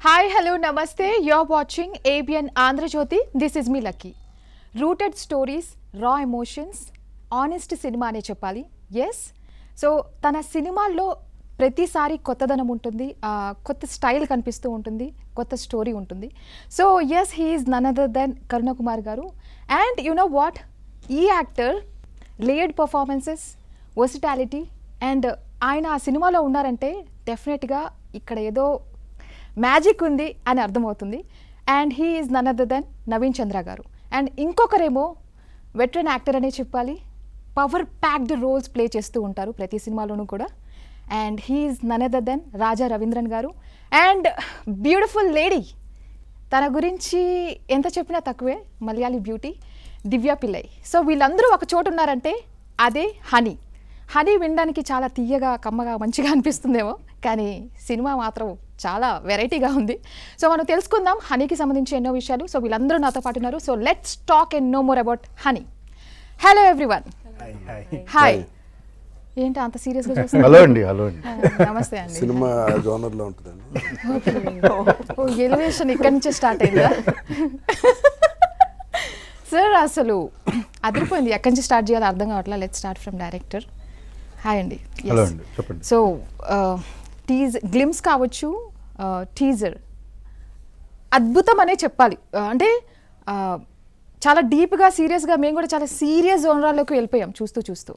Hi, hello, namaste. You're watching ABN Andhra Jyoti. This is me Lucky. Rooted stories, raw emotions, honest cinema అనే చెప్పాలి. Yes so తన సినిమాల్లో ప్రతిసారి కొత్తదనం ఉంటుంది, కొత్త స్టైల్ కనిపిస్తూ ఉంటుంది, కొత్త స్టోరీ ఉంటుంది. So yes he is none other than Karuna Kumar గారు. అండ్ యు నో వాట్, ఈ actor layered performances, versatility and ఆయన ఆ సినిమాలో ఉన్నారంటే డెఫినెట్గా ఇక్కడ ఏదో మ్యాజిక్ ఉంది అని అర్థమవుతుంది. And he is none other than Naveen Chandra గారు. అండ్ ఇంకొకరేమో వెటరన్ యాక్టర్ అనే చెప్పాలి, పవర్ ప్యాక్డ్ రోల్స్ ప్లే చేస్తూ ఉంటారు ప్రతి సినిమాలోనూ కూడా. And he is none other than Raja Ravindran గారు. అండ్ బ్యూటిఫుల్ లేడీ, తన గురించి ఎంత చెప్పినా తక్కువే, మలయాళీ బ్యూటీ దివ్య పిల్లై. సో వీళ్ళందరూ ఒక చోటు ఉన్నారంటే అదే హనీ. హనీ వినడానికి చాలా తీయగా, కమ్మగా, మంచిగా అనిపిస్తుందేమో, కానీ సినిమా మాత్రం చాలా వెరైటీగా ఉంది. సో మనం తెలుసుకుందాం హనీకి సంబంధించి ఎన్నో విషయాలు. సో వీళ్ళందరూ నాతో పాటు ఉన్నారు. So let's talk and know more about Honey. Hello everyone. Hi. ఏంటి అంత సీరియస్గా చూస్తున్నారు? హలో అండి. హలో అండి. నమస్తే అండి. సినిమా జోనర్లో ఉంటుందండి. ఓ ఎలివేషన్ ఇక్కడి నుంచే స్టార్ట్ అయిందా? సార్ అసలు అదిరిపోయింది, ఎక్కడి నుంచి స్టార్ట్ చేయాలో అర్థం కావట్లా. Let's start from director. Hi అండి. హలో అండి, చెప్పండి. సో గ్లిమ్స్ కావచ్చు, టీజర్ అద్భుతం అనే చెప్పాలి. అంటే చాలా డీప్గా, సీరియస్గా, మేము కూడా చాలా సీరియస్ జోనరాల్లోకి వెళ్ళిపోయాం చూస్తూ.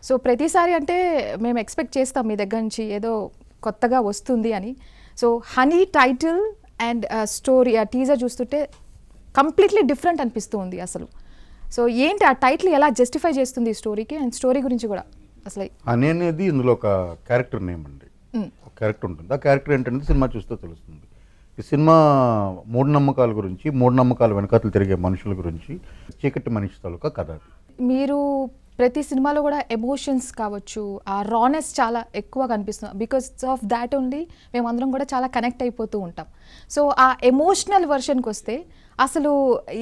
సో ప్రతిసారి అంటే మేము ఎక్స్పెక్ట్ చేస్తాం మీ దగ్గర నుంచి ఏదో కొత్తగా వస్తుంది అని. So honey title and story, ఆ టీజర్ చూస్తుంటే కంప్లీట్లీ డిఫరెంట్ అనిపిస్తూ ఉంది అసలు. సో ఏంటి ఆ టైటిల్ ఎలా జస్టిఫై చేస్తుంది ఈ స్టోరీకి, అండ్ స్టోరీ గురించి కూడా అసలు. హనీ అనేది ఇందులో ఒక క్యారెక్టర్ నేమ్ అండి. ఒక క్యారెక్టర్ ఉంటుంది. ఆ క్యారెక్టర్ ఏంటంటే సినిమా చూస్తే తెలుస్తుంది. ఈ సినిమా మూఢనమ్మకాల గురించి, మూఢనమ్మకాల వెనకాతలు తిరిగే మనుషుల గురించి, చీకటి మనిషి తాలూకా కథ అది. మీరు ప్రతి సినిమాలో కూడా ఎమోషన్స్ కావచ్చు, ఆ రానెస్ చాలా ఎక్కువ కనిపిస్తుంది. బికాస్ ఆఫ్ దాట్ ఓన్లీ మేమందరం కూడా చాలా కనెక్ట్ అయిపోతూ ఉంటాం. సో ఆ ఎమోషనల్ వర్షన్కి వస్తే అసలు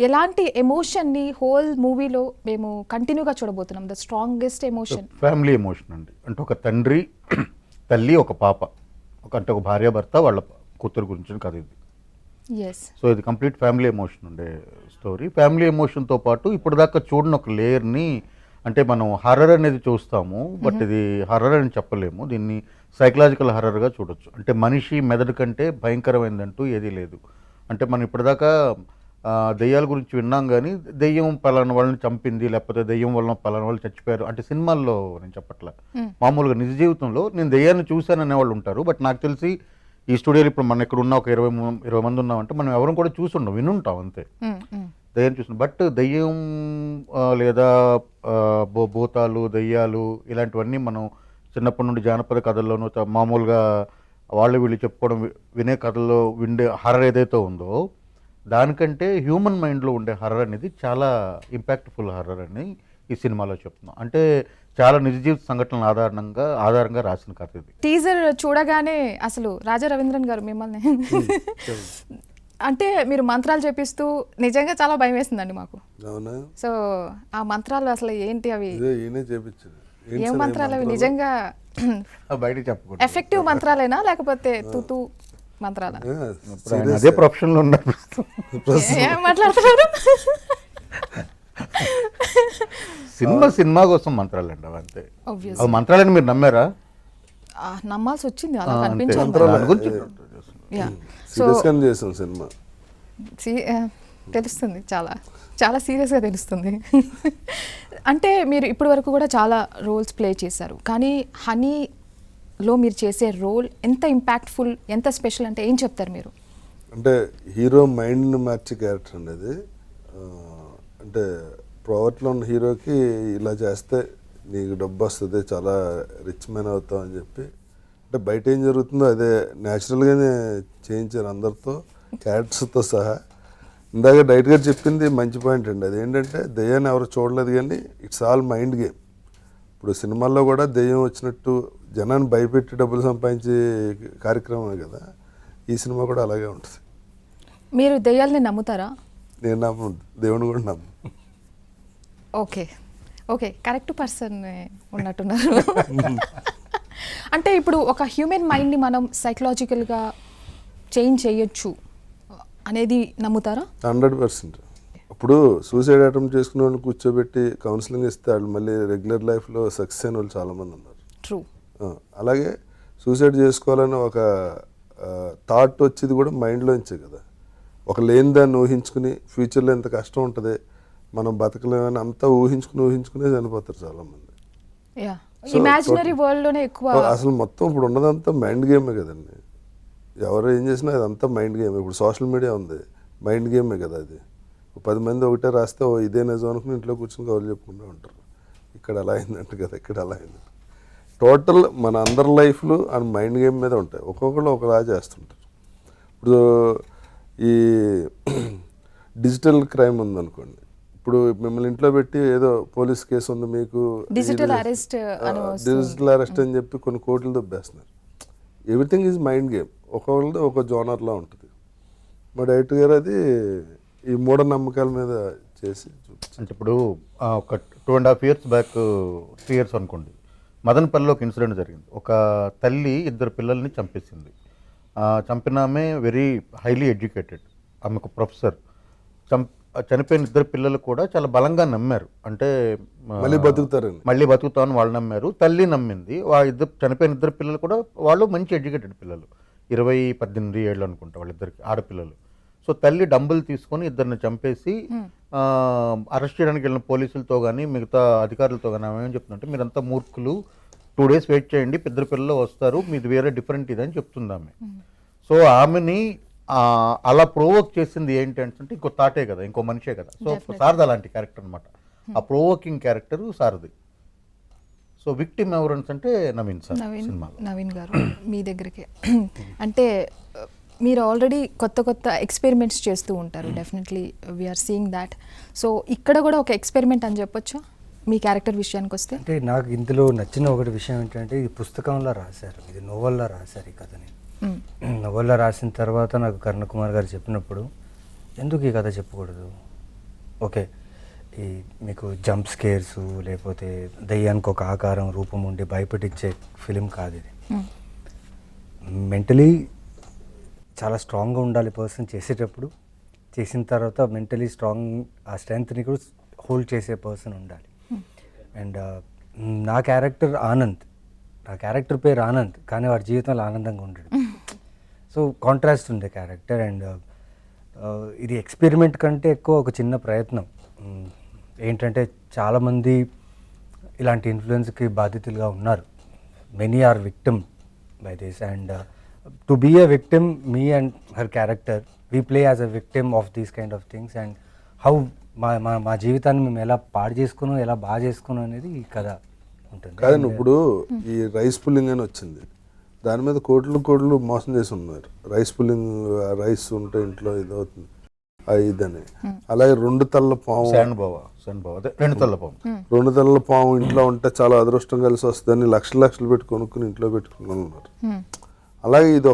ఎలాంటి ఎమోషన్ని హోల్ మూవీలో మేము కంటిన్యూగా చూడబోతున్నాం? The strongest emotion family emotion అండి. అంటే ఒక తండ్రి, తల్లి, ఒక పాప, అంటే ఒక భార్యాభర్త, వాళ్ళ కూతురు గురించి కథ ఇది. ఎస్. సో ఇది కంప్లీట్ ఫ్యామిలీ ఎమోషన్ ఉండే స్టోరీ. ఫ్యామిలీ ఎమోషన్తో పాటు ఇప్పటిదాకా చూడని ఒక లేయర్ని, అంటే మనం హర్రర్ అనేది చూస్తాము, బట్ ఇది హర్రర్ అని చెప్పలేము. దీన్ని సైకలాజికల్ హర్రర్గా చూడొచ్చు. అంటే మనిషి మెదడు కంటే భయంకరమైందంటూ ఏదీ లేదు. అంటే మనం ఇప్పటిదాకా దెయ్యాల గురించి విన్నాం, కానీ దెయ్యం పలానా వాళ్ళని చంపింది, లేకపోతే దెయ్యం వలన పలానా వాళ్ళు చచ్చిపోయారు అంటే సినిమాల్లో నేను చెప్పట్లా. మామూలుగా నిజ జీవితంలో నేను దెయ్యాన్ని చూశాననే వాళ్ళు ఉంటారు. బట్ నాకు తెలిసి ఈ స్టూడియోలో ఇప్పుడు మనం ఇక్కడ ఉన్న ఒక 20 మంది ఉన్నామంటే మనం ఎవరు కూడా చూసుండం, వినుంటాం అంతే. దెయ్యం చూసిన, బట్ దెయ్యం లేదా భూతాలు, దెయ్యాలు ఇలాంటివన్నీ మనం చిన్నప్పటి నుండి జానపద కథల్లోనూ, మామూలుగా వాళ్ళు వీళ్ళు చెప్పుకోవడం, వినే కథల్లో విండే హర్రర్ ఏదైతే ఉందో దానికంటే హ్యూమన్ మైండ్లో ఉండే హర్రర్ అనేది చాలా ఇంపాక్ట్ఫుల్ హర్రర్ అని ఈ సినిమాలో చెప్తున్నాం. అంటే చాలా నిజ జీవిత సంఘటనల ఆధారంగా రాసిన కథ ఇది. టీజర్ చూడగానే అసలు రాజా రవీంద్రన్ గారు మిమ్మల్ని అంటే మీరు మంత్రాలు చెప్పిస్తూ నిజంగా చాలా భయం వేసిందండి మాకు. అవునా? సో ఆ మంత్రాలు అసలు ఏంటి, అవి చేపించారు. ఏం మంత్రాలు అవి? నిజంగా బయట చెప్పకూడదు. ఎఫెక్టివ్ మంత్రాలేనా లేకపోతే తూతూ మంత్రాలా? అదే ప్రొఫెషన్లో ఉన్నారు. ఏం మాట్లాడుతున్నారు? సినిమా కోసం మంత్రాలు అండి అవి, అంతే. Obviously. అవి మంత్రాలని మీరు నమ్మారా? నమ్మాల్సి వచ్చింది, అలా అంతే. కనిపించింది. దాని గురించి సో చేసాం సినిమా. తెలుస్తుంది, చాలా చాలా సీరియస్గా తెలుస్తుంది. అంటే మీరు ఇప్పటి వరకు కూడా చాలా రోల్స్ ప్లే చేశారు, కానీ హనీలో మీరు చేసే రోల్ ఎంత ఇంపాక్ట్ఫుల్, ఎంత స్పెషల్ అంటే ఏం చెప్తారు మీరు? అంటే హీరో మైండ్ని మార్చే క్యారెక్టర్ అండి అది. అంటే ప్రావర్టీలో ఉన్న హీరోకి ఇలా చేస్తే నీకు డబ్బు వస్తుంది, చాలా రిచ్ మ్యాన్ అవుతావు అని చెప్పి, అంటే బయట ఏం జరుగుతుందో అదే న్యాచురల్గానే చేయించారు అందరితో, క్యారెక్టర్స్తో సహా. ఇందాక డైరెక్ట్ గారు చెప్పింది మంచి పాయింట్ అండి. అదేంటంటే దెయ్యాన్ని ఎవరు చూడలేదు, కానీ ఇట్స్ ఆల్ మైండ్ గేమ్. ఇప్పుడు సినిమాల్లో కూడా దెయ్యం వచ్చినట్టు జనాన్ని భయపెట్టి డబ్బులు సంపాదించే కార్యక్రమమే కదా, ఈ సినిమా కూడా అలాగే ఉంటుంది. మీరు దెయ్యాలని నమ్ముతారా? నేను నమ్మను, దేవుని కూడా నమ్ము. ఓకే కరెక్ట్ పర్సన్ ఉన్నట్టున్నారు. అంటే ఇప్పుడు ఒక హ్యూమన్ మైండ్ని మనం సైకలాజికల్గా చేంజ్ చేయొచ్చు అనేది నమ్ముతారా? 100%. ఇప్పుడు సూసైడ్ అటెంప్ట్ చేసుకునే వాళ్ళని కూర్చోబెట్టి కౌన్సిలింగ్ ఇస్తే వాళ్ళు మళ్ళీ రెగ్యులర్ లైఫ్లో సక్సెస్ అయిన వాళ్ళు చాలామంది ఉన్నారు. ట్రూ. అలాగే సూసైడ్ చేసుకోవాలని ఒక థాట్ వచ్చేది కూడా మైండ్లోంచే కదా. ఒక లేని దాన్ని ఊహించుకుని ఫ్యూచర్లో ఎంత కష్టం ఉంటుంది, మనం బతకలేమని అంతా ఊహించుకునే చనిపోతారు చాలామంది. ఇమాజినరీ వరల్డ్లోనే ఎక్కువ. అసలు మొత్తం ఇప్పుడు ఉన్నదంతా మైండ్ గేమే కదండి. ఎవరు ఏం చేసినా అదంతా మైండ్ గేమ్. ఇప్పుడు సోషల్ మీడియా ఉంది, మైండ్ గేమే కదా అది. 10 మంది ఒకటే రాస్తే ఇదే నిజం అనుకుని ఇంట్లో కూర్చొని కవర్లు చెప్పుకుంటూ ఉంటారు. ఇక్కడ అలా అయిందంట కదా, ఇక్కడ అలా అయిందంట. టోటల్ మన అందరి లైఫ్లు ఆ మైండ్ గేమ్ మీద ఉంటాయి. ఒక్కొక్కళ్ళు ఒకలా చేస్తుంటారు. ఇప్పుడు ఈ డిజిటల్ క్రైమ్ ఉందనుకోండి, ఇప్పుడు మిమ్మల్ని ఇంట్లో పెట్టి ఏదో పోలీస్ కేసు ఉంది మీకు, డిజిటల్ అరెస్ట్ అని చెప్పి కొన్ని కోట్లు దొబ్బేస్తున్నారు. Everything is mind game. ఒక్కొక్కరిది ఒక జోనర్లా ఉంటుంది. మా డైరెక్టర్ గారు అది ఈ మూఢనమ్మకాల మీద చేసి చూపించారు. అంటే ఇప్పుడు ఒక 2.5 years బ్యాక్, 3 years అనుకోండి, మదనపల్లిలో ఒక ఇన్సిడెంట్ జరిగింది. ఒక తల్లి 2 పిల్లల్ని చంపేసింది. చంపినామే వెరీ హైలీ ఎడ్యుకేటెడ్, ఆమెకు ప్రొఫెసర్. చనిపోయిన 2 పిల్లలు కూడా చాలా బలంగా నమ్మారు, అంటే మళ్ళీ బతుకుతామని వాళ్ళు నమ్మారు. తల్లి నమ్మింది. చనిపోయిన 2 పిల్లలు కూడా వాళ్ళు మంచి ఎడ్యుకేటెడ్ పిల్లలు, 18 ఏళ్ళు అనుకుంటా వాళ్ళిద్దరికి, ఆడపిల్లలు. సో తల్లి డంబులు తీసుకొని 2 చంపేసి అరెస్ట్ చేయడానికి వెళ్ళిన పోలీసులతో కానీ మిగతా అధికారులతో కానీ ఆమె ఏం చెప్తుందంటే, మీరంతా మూర్ఖులు, 2 days వెయిట్ చేయండి, 2 పిల్లలు వస్తారు, మీది వేరే డిఫరెంట్ ఇదని చెప్తుంది ఆమె. సో ఆమెని అలా ప్రొవోక్ చేసింది ఏంటి అంటే, ఇంకో తాటే కదా, ఇంకో మనిషే కదా. సో సారథి అలాంటి క్యారెక్టర్ అనమాట. ఆ ప్రొవోకింగ్ క్యారెక్టర్ సారథి. సో విక్టిమ్ ఎవరన్స్ అంటే నవీన్ సార్ సినిమాలో. నవీన్ గారు మీ దగ్గరికి అంటే మీరు ఆల్రెడీ కొత్త ఎక్స్పెరిమెంట్స్ చేస్తూ ఉంటారు. Definitely we are seeing that. So ఇక్కడ కూడా ఒక ఎక్స్పెరిమెంట్ అని చెప్పొచ్చు మీ క్యారెక్టర్ విషయానికి వస్తే. అంటే నాకు ఇందులో నచ్చిన ఒకటి విషయం ఏంటంటే, ఇది పుస్తకంలో రాశారు, ఇది నోవెల్లో రాశారు ఈ కథని. నోవెల్లో రాసిన తర్వాత నాకు కరుణ కుమార్ గారు చెప్పినప్పుడు, ఎందుకు ఈ కథ చెప్పకూడదు, ఓకే ఈ మీకు జంప్ స్కేర్స్ లేకపోతే దయ్యానికి ఒక ఆకారం రూపం ఉండి భయపెట్టించే ఫిలిం కాదు ఇది. మెంటలీ చాలా స్ట్రాంగ్గా ఉండాలి పర్సన్ చేసేటప్పుడు, చేసిన తర్వాత మెంటలీ స్ట్రాంగ్ ఆ స్ట్రెంగ్త్ని కూడా హోల్డ్ చేసే పర్సన్ ఉండాలి. అండ్ నా క్యారెక్టర్ ఆనంద్, నా క్యారెక్టర్ పేరు ఆనంద్, కానీ వాడి జీవితంలో ఆనందంగా ఉండడు. సో కాంట్రాస్ట్ ఉండే క్యారెక్టర్. అండ్ ఇది ఎక్స్పెరిమెంట్ కంటే ఎక్కువ ఒక చిన్న ప్రయత్నం. ఏంటంటే చాలామంది ఇలాంటి ఇన్ఫ్లుయెన్స్కి బాధితులుగా ఉన్నారు. Many are victim by this. And to be a victim, me and her character, we play as a victim of these kind of things. And how మా జీవితాన్ని మేము ఎలా పాడు చేసుకున్నాం, ఎలా బాగా చేసుకున్నాం అనేది ఈ కథ ఉంటుంది. కాదండి, ఇప్పుడు ఈ రైస్ పుల్లింగ్ అని వచ్చింది, దాని మీద కోట్లు మోసం చేసి ఉన్నారు. రైస్ పుల్లింగ్, రైస్ ఉంటే ఇంట్లో ఇదవుతుంది ఇదని. అలాగే 2 తలల పాము, 2 తలల పాము ఇంట్లో ఉంటే చాలా అదృష్టం కలిసి వస్తుందని లక్షలు పెట్టి కొనుక్కుని ఇంట్లో పెట్టుకుని ఉన్నారు. అలాగే ఇది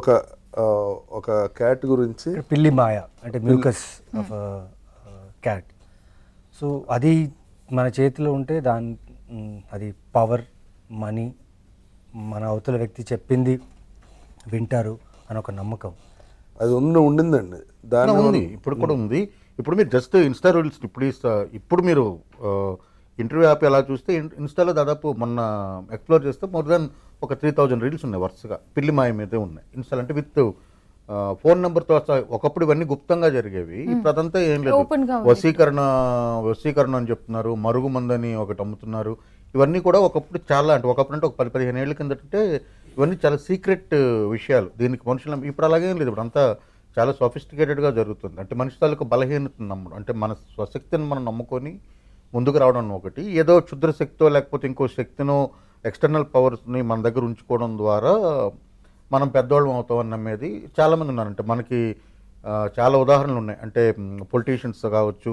ఒక క్యాట్ గురించి, పిల్లి మాయ అంటే మ్యూకస్ ఆఫ్ క్యాట్. సో అది మన చేతిలో ఉంటే అది పవర్, మనీ, మన అవతల వ్యక్తి చెప్పింది వింటారు అని ఒక నమ్మకం అది ఉండిందండి. దాని ఉంది, ఇప్పుడు కూడా ఉంది. ఇప్పుడు మీరు జస్ట్ ఇన్స్టా రీల్స్ ఇప్పుడు మీరు ఇంటర్వ్యూ యాప్ ఎలా చూస్తే ఇన్స్టాలో దాదాపు మొన్న ఎక్స్ప్లోర్ చేస్తే మోర్ దాన్ ఒక 3000 రీల్స్ ఉన్నాయి వరుసగా, పిల్లి మాయ మీదే ఉన్నాయి ఇన్స్టాల్. అంటే విత్ ఫోన్ నెంబర్తో. ఒకప్పుడు ఇవన్నీ గుప్తంగా జరిగేవి, ఇప్పుడు అదంతా ఏం లేదు. వశీకరణ అని చెప్తున్నారు, మరుగుమందని ఒకటి అమ్ముతున్నారు. ఇవన్నీ కూడా ఒకప్పుడు చాలా, అంటే ఒకప్పుడు అంటే ఒక 10-15 ఏళ్ళ కిందటే ఇవన్నీ చాలా సీక్రెట్ విషయాలు. దీనికి మనుషులు ఇప్పుడు అలాగేం లేదు, ఇప్పుడు అంతా చాలా సొఫిస్టికేటెడ్గా జరుగుతుంది. అంటే మనిషి తాలూకు బలహీనతను నమ్మడం, అంటే మన స్వశక్తిని మనం నమ్ముకొని ముందుకు రావడం ఒకటి, ఏదో క్షుద్ర శక్తితో లేకపోతే ఇంకో శక్తినో ఎక్స్టర్నల్ పవర్స్ని మన దగ్గర ఉంచుకోవడం ద్వారా మనం పెద్దవాళ్ళం అవుతామని నమ్మేది చాలామంది ఉన్నారు. అంటే మనకి చాలా ఉదాహరణలు ఉన్నాయి. అంటే పొలిటీషియన్స్ కావచ్చు,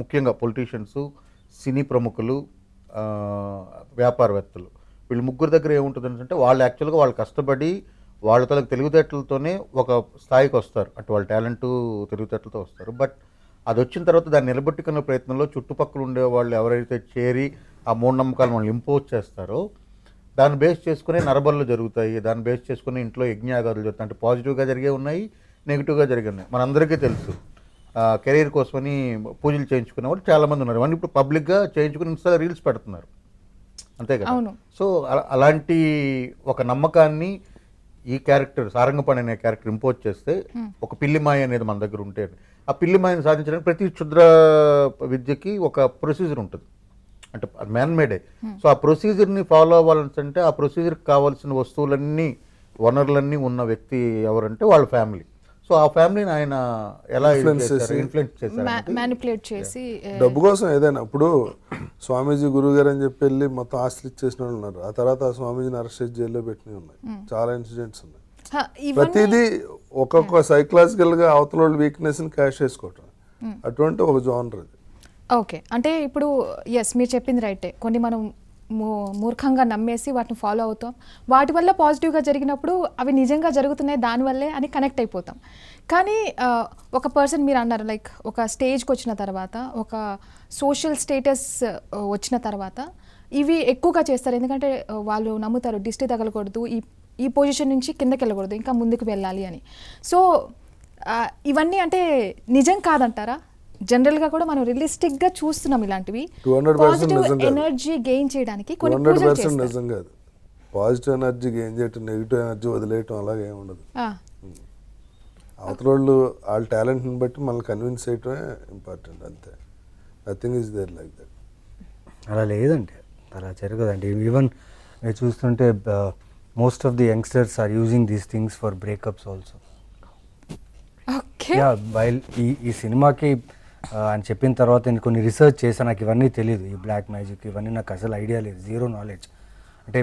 ముఖ్యంగా పొలిటీషియన్స్, సినీ ప్రముఖులు, వ్యాపారవేత్తలు, వీళ్ళు ముగ్గురు దగ్గర ఏముంటుంది అంటే వాళ్ళు యాక్చువల్గా వాళ్ళు కష్టపడి వాళ్ళ తలకు తెలివితేటలతోనే ఒక స్థాయికి వస్తారు. అంటే వాళ్ళ టాలెంటు తెలివితేటలతో వస్తారు. బట్ అది వచ్చిన తర్వాత దాన్ని నిలబెట్టుకునే ప్రయత్నంలో చుట్టుపక్కల ఉండే వాళ్ళు ఎవరైతే చేరి ఆ మూఢనమ్మకాలను వాళ్ళు ఇంపోజ్ చేస్తారో దాన్ని బేస్ చేసుకుని నరబళ్ళు జరుగుతాయి, దాన్ని బేస్ చేసుకుని ఇంట్లో యజ్ఞయాగాదులు జరుగుతాయి. అంటే పాజిటివ్గా జరిగే ఉన్నాయి, నెగిటివ్గా జరిగే ఉన్నాయి. మనందరికీ తెలుసు కెరీర్ కోసమని పూజలు చేయించుకునే వాళ్ళు చాలామంది ఉన్నారు. అవన్నీ ఇప్పుడు పబ్లిక్గా చేయించుకుని ఇన్స్టా రీల్స్ పెడుతున్నారు, అంతే కదా. అవును. సో అలాంటి ఒక నమ్మకాన్ని ఈ క్యారెక్టర్ సారంగపాణి అనే క్యారెక్టర్ ఇంపోజ్ చేస్తే, ఒక పిల్లిమాయ అనేది మన దగ్గర ఉంటే, ఆ పిల్లిమాయని సాధించడానికి ప్రతి క్షుద్ర విద్యకి ఒక ప్రొసీజర్ ఉంటుంది, అంటే అది మ్యాన్ మేడే. సో ఆ ప్రొసీజర్ని ఫాలో అవ్వాలంటే ఆ ప్రొసీజర్కి కావాల్సిన వస్తువులన్నీ, వనరులన్నీ ఉన్న వ్యక్తి ఎవరంటే వాళ్ళ ఫ్యామిలీ. సో ఆ ఫ్యామిలీని ఆయన ఎలా ఇన్ఫ్లుయెన్స్ చేశారు, మ్యానిపులేట్ చేసి డబ్బు కోసం ఏదైనా. ఇప్పుడు స్వామీజీ గురువు గారు అని చెప్పి వెళ్ళి మొత్తం ఆస్తులు ఇచ్చేసిన వాళ్ళు ఉన్నారు. ఆ తర్వాత ఆ స్వామీజీని అరెస్ట్ చేసి జైల్లో పెట్టినవి ఉన్నాయి. చాలా ఇన్సిడెంట్స్ ఉన్నాయి. ప్రతిదీ ఒక్కొక్క సైకలాజికల్ గా అవతల వాళ్ళ వీక్నెస్ ని క్యాష్ చేసుకోవటం, అటువంటి ఒక జోనర్ ఇది. ఓకే, అంటే ఇప్పుడు ఎస్ మీరు చెప్పింది రైటే. కొన్ని మనం మూర్ఖంగా నమ్మేసి వాటిని ఫాలో అవుతాం, వాటి వల్ల పాజిటివ్గా జరిగినప్పుడు అవి నిజంగా జరుగుతున్నాయి దానివల్లే అని కనెక్ట్ అయిపోతాం. కానీ ఒక పర్సన్ మీరు అన్నారు లైక్ ఒక స్టేజ్కి వచ్చిన తర్వాత, ఒక సోషల్ స్టేటస్ వచ్చిన తర్వాత ఇవి ఎక్కువగా చేస్తారు. ఎందుకంటే వాళ్ళు నమ్ముతారు దిష్టి తగలకూడదు, ఈ పొజిషన్ నుంచి కిందకి వెళ్ళకూడదు, ఇంకా ముందుకు వెళ్ళాలి అని. సో ఇవన్నీ అంటే నిజం కాదంటారా? జనరల్గా కూడా మనం రియలిస్టిక్గా చూస్తున్నాం ఇలాంటివి. 200% ఎనర్జీ గెయిన్ చేయడానికి కొన్ని 200% నిజం కాదు. పాజిటివ్ ఎనర్జీ గెయిన్ చేయటం, నెగిటివ్ ఎనర్జీ వదిలేయటం అలాగే ఉండదు. అవతల వాళ్ళు వాళ్ళ టాలెంట్ని బట్టి మనల్ని కన్విన్స్ చేయటమే ఇంపార్టెంట్, అంతే. Nothing is there like that. అలా లేదండి, అలా జరగదండి. ఈవెన్ మీరు చూస్తుంటే most of the youngsters are using these things for breakups also. Yeah, while ఈ సినిమాకి అని చెప్పిన తర్వాత నేను కొన్ని రీసెర్చ్ చేశాను. నాకు ఇవన్నీ తెలియదు, ఈ బ్లాక్ మ్యాజిక్ ఇవన్నీ నాకు అసలు ఐడియా లేదు, జీరో నాలెడ్జ్. అంటే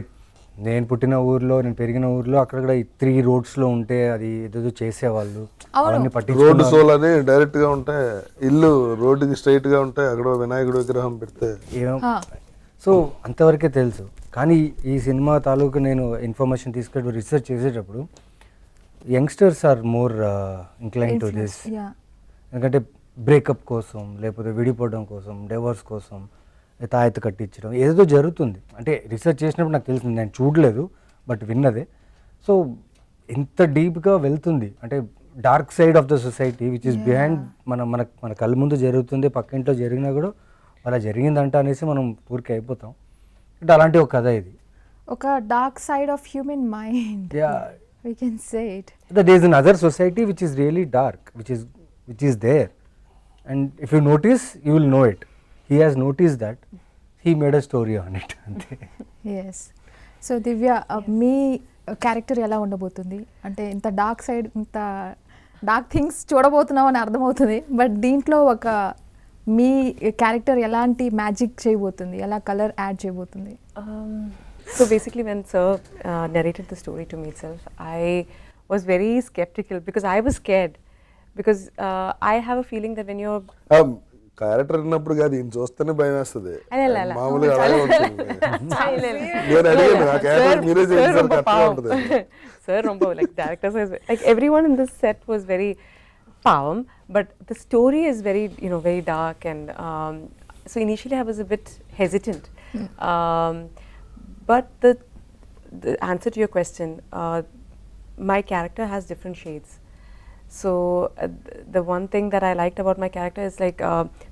నేను పుట్టిన ఊర్లో, నేను పెరిగిన ఊర్లో అక్కడక్కడ 3 రోడ్స్లో ఉంటే అది ఏదో చేసేవాళ్ళు, అవన్నీ రోడ్డు సోల్ అని డైరెక్ట్ గా ఉంటే, ఇల్లు రోడ్డుకి స్ట్రైట్ గా ఉంటే అక్కడ వినాయకుడు విగ్రహం పెడితే సో అంతవరకే తెలుసు. కానీ ఈ సినిమా తాలూకు నేను ఇన్ఫర్మేషన్ తీసుకెళ్ళి రీసెర్చ్ చేసేటప్పుడు youngsters are more incline to this. ఎందుకంటే బ్రేకప్ కోసం, లేకపోతే విడిపోవడం కోసం, డైవర్స్ కోసం తాయెత్తు కట్టించడం ఏదో జరుగుతుంది. అంటే రీసెర్చ్ చేసినప్పుడు నాకు తెలిసింది, నేను చూడలేదు బట్ విన్నదే. సో ఇంత డీప్గా వెళ్తుంది, అంటే dark side of the society which is behind మన కళ్ళ ముందు జరుగుతుంది, పక్కింట్లో జరిగినా కూడా అలా జరిగిందంట అనేసి మనం ఊరికే అయిపోతాం. అంటే అలాంటి ఒక కథ ఇది, ఒక dark side of human mind. We can say it. There is another society which is really dark, which is there, and if you notice, you will know it. He has noticed that. He made a story on it. Yes. So Divya, me character ఎలా ఉండబోతుంది? అంటే ఇంత dark side, ఇంత dark things చూడబోతున్నాం అని అర్థమవుతుంది, but దీంట్లో ఒక మీ క్యారెక్టర్ ఎలాంటి మ్యాజిక్ చేయబోతుంది, ఎలా కలర్ యాడ్ చేయబోతుంది? So basically when Sir narrated the story to me itself, I was very skeptical because I was scared, because I have a feeling that when you're character ఉన్నప్పుడు కాదు, ఈయన చూస్తేనే భయం వేస్తుంది. అలా మామూలుగా అలాగే ఉంటుంది. నేను అడిగాను, ఆ క్యారెక్టర్ మీరే చేశారు, కరెక్ట్గా ఉంటుంది. Sir rombo like directors like everyone in this set was very calm, but the story is very, you know, very dark, and so initially I was a bit hesitant. But the answer to your question, my character has different shades. So the one thing that I liked about my character is like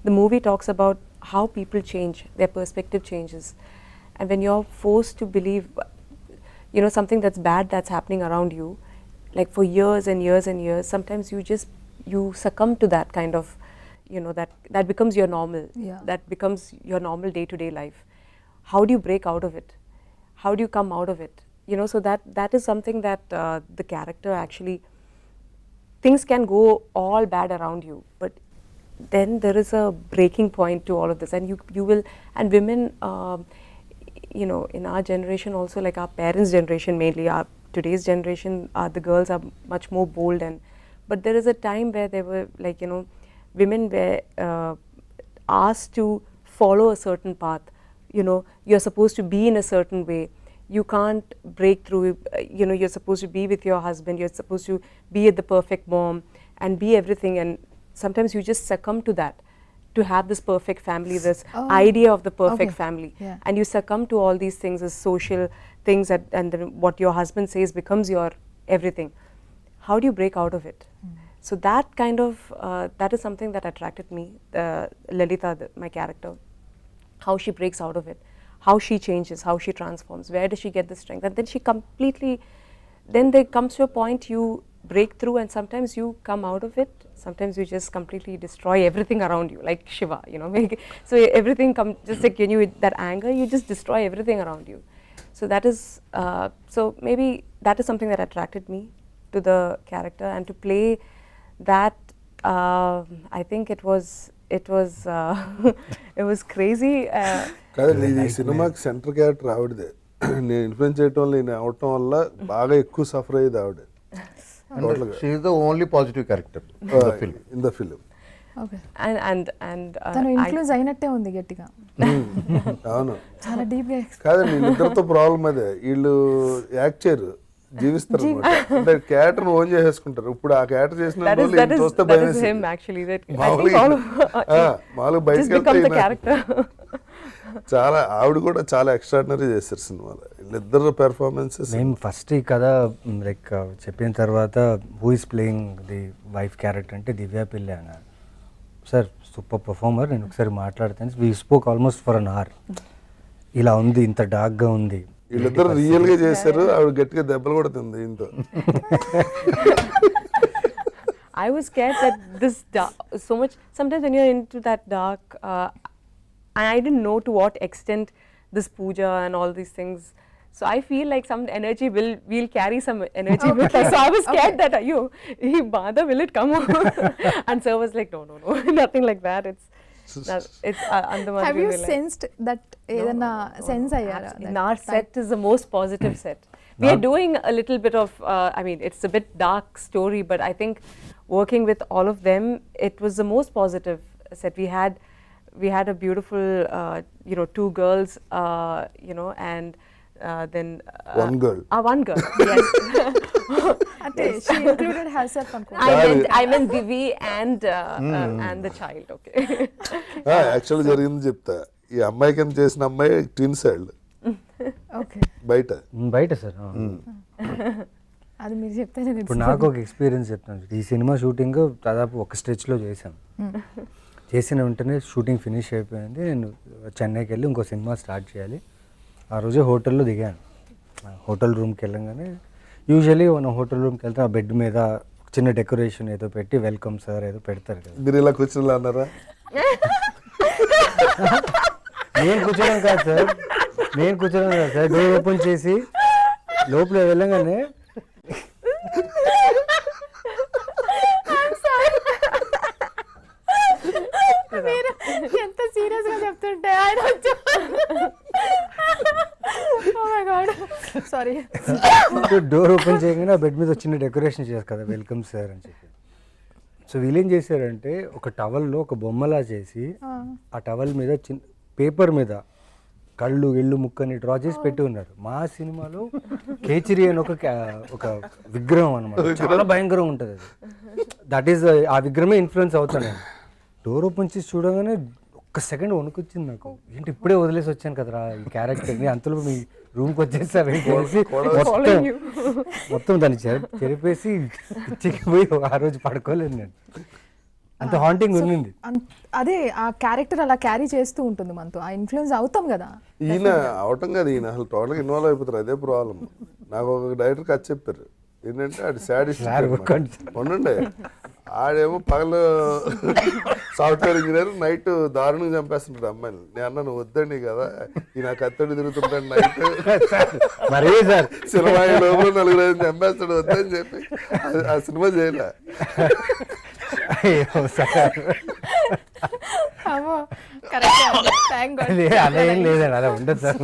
the movie talks about how people change, their perspective changes, and when you're forced to believe, you know, something that's bad that's happening around you, like for years and years and years, sometimes you succumb to that kind of, you know, that becomes your normal. That becomes your normal day-to-day life. How do you break out of it? How do you come out of it? You know, so that is something that the character actually, things can go all bad around you, but then there is a breaking point to all of this, and you will, and women, you know, in our generation also, like our parents' generation mainly, our today's generation, the girls are much more bold, but there is a time where they were like, you know, women were asked to follow a certain path. You know, you're supposed to be in a certain way, you can't break through, you know, you're supposed to be with your husband, you're supposed to be the perfect mom and be everything, and sometimes you just succumb to that to have this perfect family, this Oh, idea of the perfect okay. family, Yeah. and you succumb to all these things as social things, and then what your husband says becomes your everything. How do you break out of it? So that kind of that is something that attracted me, Lalita, my character, how she breaks out of it, how she changes, how she transforms, where does she get the strength, and then she completely, then there comes to a point you break through, and sometimes you come out of it, sometimes you just completely destroy everything around you, like Shiva, you know. So everything just like when you with that anger, you just destroy everything around you. So that is so maybe that is something that attracted me to the character, and to play that, I think it was it was crazy. కాదండి ఇది ఈ సినిమాకి centre character ఆవిడదే. నేను influence చేయటం వల్ల నేను అవటం వల్ల బాగా ఎక్కువ సఫర్ అయ్యేది ఆవిడ she is the only positive character in the film. Okay and తను ఇన్ఫ్లుయెన్స్ అయినట్టే ఉంది గట్టిగా, అవును. చాలా డీప్గా. కాదండి వీళ్ళిద్దరితో ప్రాబ్లం అదే, వీళ్ళు యాక్ట్ చేయరు, జీవిస్తారు అనమాట. అంటే క్యారెక్టర్ ఓన్ చేసేసుకుంటారు. ఇప్పుడు ఆ క్యారెక్టర్ చేసిన that is చూస్తే that భయం is వేసేది. him actually. That I think మామూలుగా all of మామూలుగా just బయటకు become the వెళ్తే character. చాలా ఆవిడ కూడా చాలా ఎక్స్ట్రాడినరీ చేస్తారు సినిమాలో. వీళ్ళిద్దరు పెర్ఫార్మెన్సెస్ మేము ఫస్ట్ ఈ కథ లైక్ చెప్పిన తర్వాత who is playing the wife character అంటే దివ్య పిల్లి అన్నారు. సార్ సూపర్ పర్ఫార్మర్, నేను ఒకసారి మాట్లాడతాను. We spoke almost for an hour. ఇలా ఉంది, ఇంత డార్క్గా ఉంది. వీళ్ళిద్దరు రియల్ గా చేశారు. ఆవిడ గట్టిగా దెబ్బలు కూడా తింది దీంతో. I was scared that this so much. Sometimes when you're into that dark, I didn't know to what extent this puja and all these things. So I feel like some energy we'll carry some energy with us. So I was scared that Bada, will it come out? And sir was like, no, nothing like that. It's Andaman. Have you sensed that? ఏదన్నా sense అయ్యారా? In our set is the most positive set. We are doing a little bit of, I mean, it's a bit dark story, but I think working with all of them, it was the most positive set. We had a beautiful, two girls, and then One girl. One girl, yes. అంటే she included her self అనుకో. I meant Divi and the child. Okay. Actual జరిగింది చెప్తా. ఈ అమ్మాయి కింద చేసిన అమ్మాయి twins side okay, బయట. బయట సార్. అది మీరు చెప్తే నేను ఇప్పుడు నాకు ఒక ఎక్స్పీరియన్స్ చెప్తాను. ఈ సినిమా షూటింగ్ దాదాపు ఒక స్ట్రెచ్లో చేశాం. చేసిన వెంటనే షూటింగ్ ఫినిష్ అయిపోయింది. నేను చెన్నైకి వెళ్ళి ఇంకో సినిమా స్టార్ట్ చేయాలి. ఆ రోజే హోటల్లో దిగాను. హోటల్ రూమ్కి వెళ్ళంగానే యూజువల్లీ మనం హోటల్ రూమ్కి వెళ్తే ఆ బెడ్ మీద చిన్న డెకరేషన్ ఏదో పెట్టి వెల్కమ్ సార్ ఏదో పెడతారు కదా. మీరు ఇలా కూర్చుని అన్నారా? నేను కూర్చోడం కాదు సార్, డోర్ ఓపెన్ చేసి లోపల వెళ్ళగానే మీరు ఎంత సీరియస్ గా చెప్తుంటే ఆయన సారీ. డోర్ ఓపెన్ చేయగానే ఆ బెడ్ మీద చిన్న డెకరేషన్ చేస్తారు కదా, వెల్కమ్ సార్ అని చెప్పి. సో వీళ్ళేం చేశారంటే ఒక టవల్లో ఒక బొమ్మలా చేసి ఆ టవల్ మీద చిన్న పేపర్ మీద కళ్ళు ఇళ్ళు ముక్కని డ్రా చేసి పెట్టి ఉన్నారు. మా సినిమాలో కేచరి అని ఒక విగ్రహం అనమాట, చాలా భయంకరంగా ఉంటుంది అది. దట్ ఈస్ ఆ విగ్రహమే ఇన్ఫ్లుయెన్స్ అవుతాను. డోర్ ఓపెన్ చేసి చూడగానే ఒక్క సెకండ్ వణుకొచ్చింది నాకు. ఏంటి ఇప్పుడే వదిలేసి వచ్చాను కదరా ఈ క్యారెక్టర్ని, అంతలో మీ రూమ్కి వచ్చేసి మొత్తం దాన్ని చెరిపేసి చిక్కిపోయి ఆ రోజు పడుకోలేదు నేను. అంత హాంటింగ్ ఉంది. అదే ఆ క్యారెక్టర్ అలా క్యారీ చేస్తూ ఉంటుంది మనతో, ఆ ఇన్ఫ్లుయెన్స్ అవుతాం కదా. ఈయన అవటం కదా, ఈయన అసలు టోటల్గా ఇన్వాల్వ్ అయిపోతారు. అదే ప్రాబ్లం. నాకు ఒక డైరెక్టర్ కథ చెప్పారు ఏంటంటే ఆడు సాడిస్ట్ ఉండండి. ఆడేమో పగలు సాఫ్ట్వేర్ ఇంజనీర్, నైట్ దారుణంగా చంపేస్తుంటాడు అమ్మాయిని. నేను అన్నాను వద్దండి కదా, ఈ నా కత్తడి తిరుగుతుంటాడు నైట్ మరే సార్ సినిమా లోపల 4-5 చంపేస్తాడు వద్దని చెప్పి ఆ సినిమా చేయలే. అలా ఏం లేదండి, అలా ఉండదు సార్.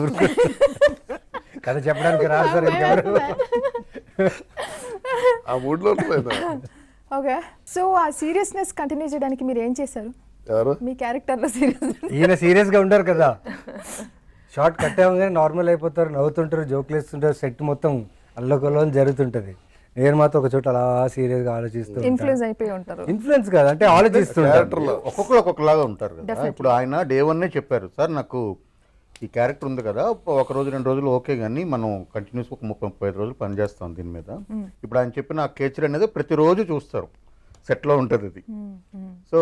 కథ చెప్పడానికి రాదు సార్. ఆ మూడ్లో ఉంటుంది. ఓకే, సో ఆ సీరియస్నెస్ కంటిన్యూ చేయడానికి మీరు ఏం చేశారు? ఎవరు మీ క్యారెక్టర్లో సీరియస్? ఈయన సీరియస్గా ఉంటారు కదా, షార్ట్ కట్ అవ్వగానే నార్మల్ అయిపోతారు, నవ్వుతుంటారు, జోకులు వేస్తుంటారు, సెట్ మొత్తం అల్లకొల్లని జరుగుతుంటుంది. నేను మాత్రం ఒక చోట అలా సీరియస్గా ఆలోచిస్తూ ఇన్ఫ్లుయెన్స్ అయిపోయి ఉంటారు. ఇన్ఫ్లుయెన్స్ కాదు అంటే ఆలోచిస్తుంటారు. ఒక్కొక్కరు ఒక్కొక్కలాగా ఉంటారు కదా. ఇప్పుడు ఆయన డే 1 చెప్పారు, సార్ నాకు ఈ క్యారెక్టర్ ఉంది కదా, ఒక రోజు 2 రోజులు ఓకే, కానీ మనం కంటిన్యూస్ ఒక 30-35 రోజులు పనిచేస్తాం దీని మీద. ఇప్పుడు ఆయన చెప్పిన ఆ కేచర్ అనేది ప్రతిరోజు చూస్తారు, సెట్లో ఉంటుంది ఇది. సో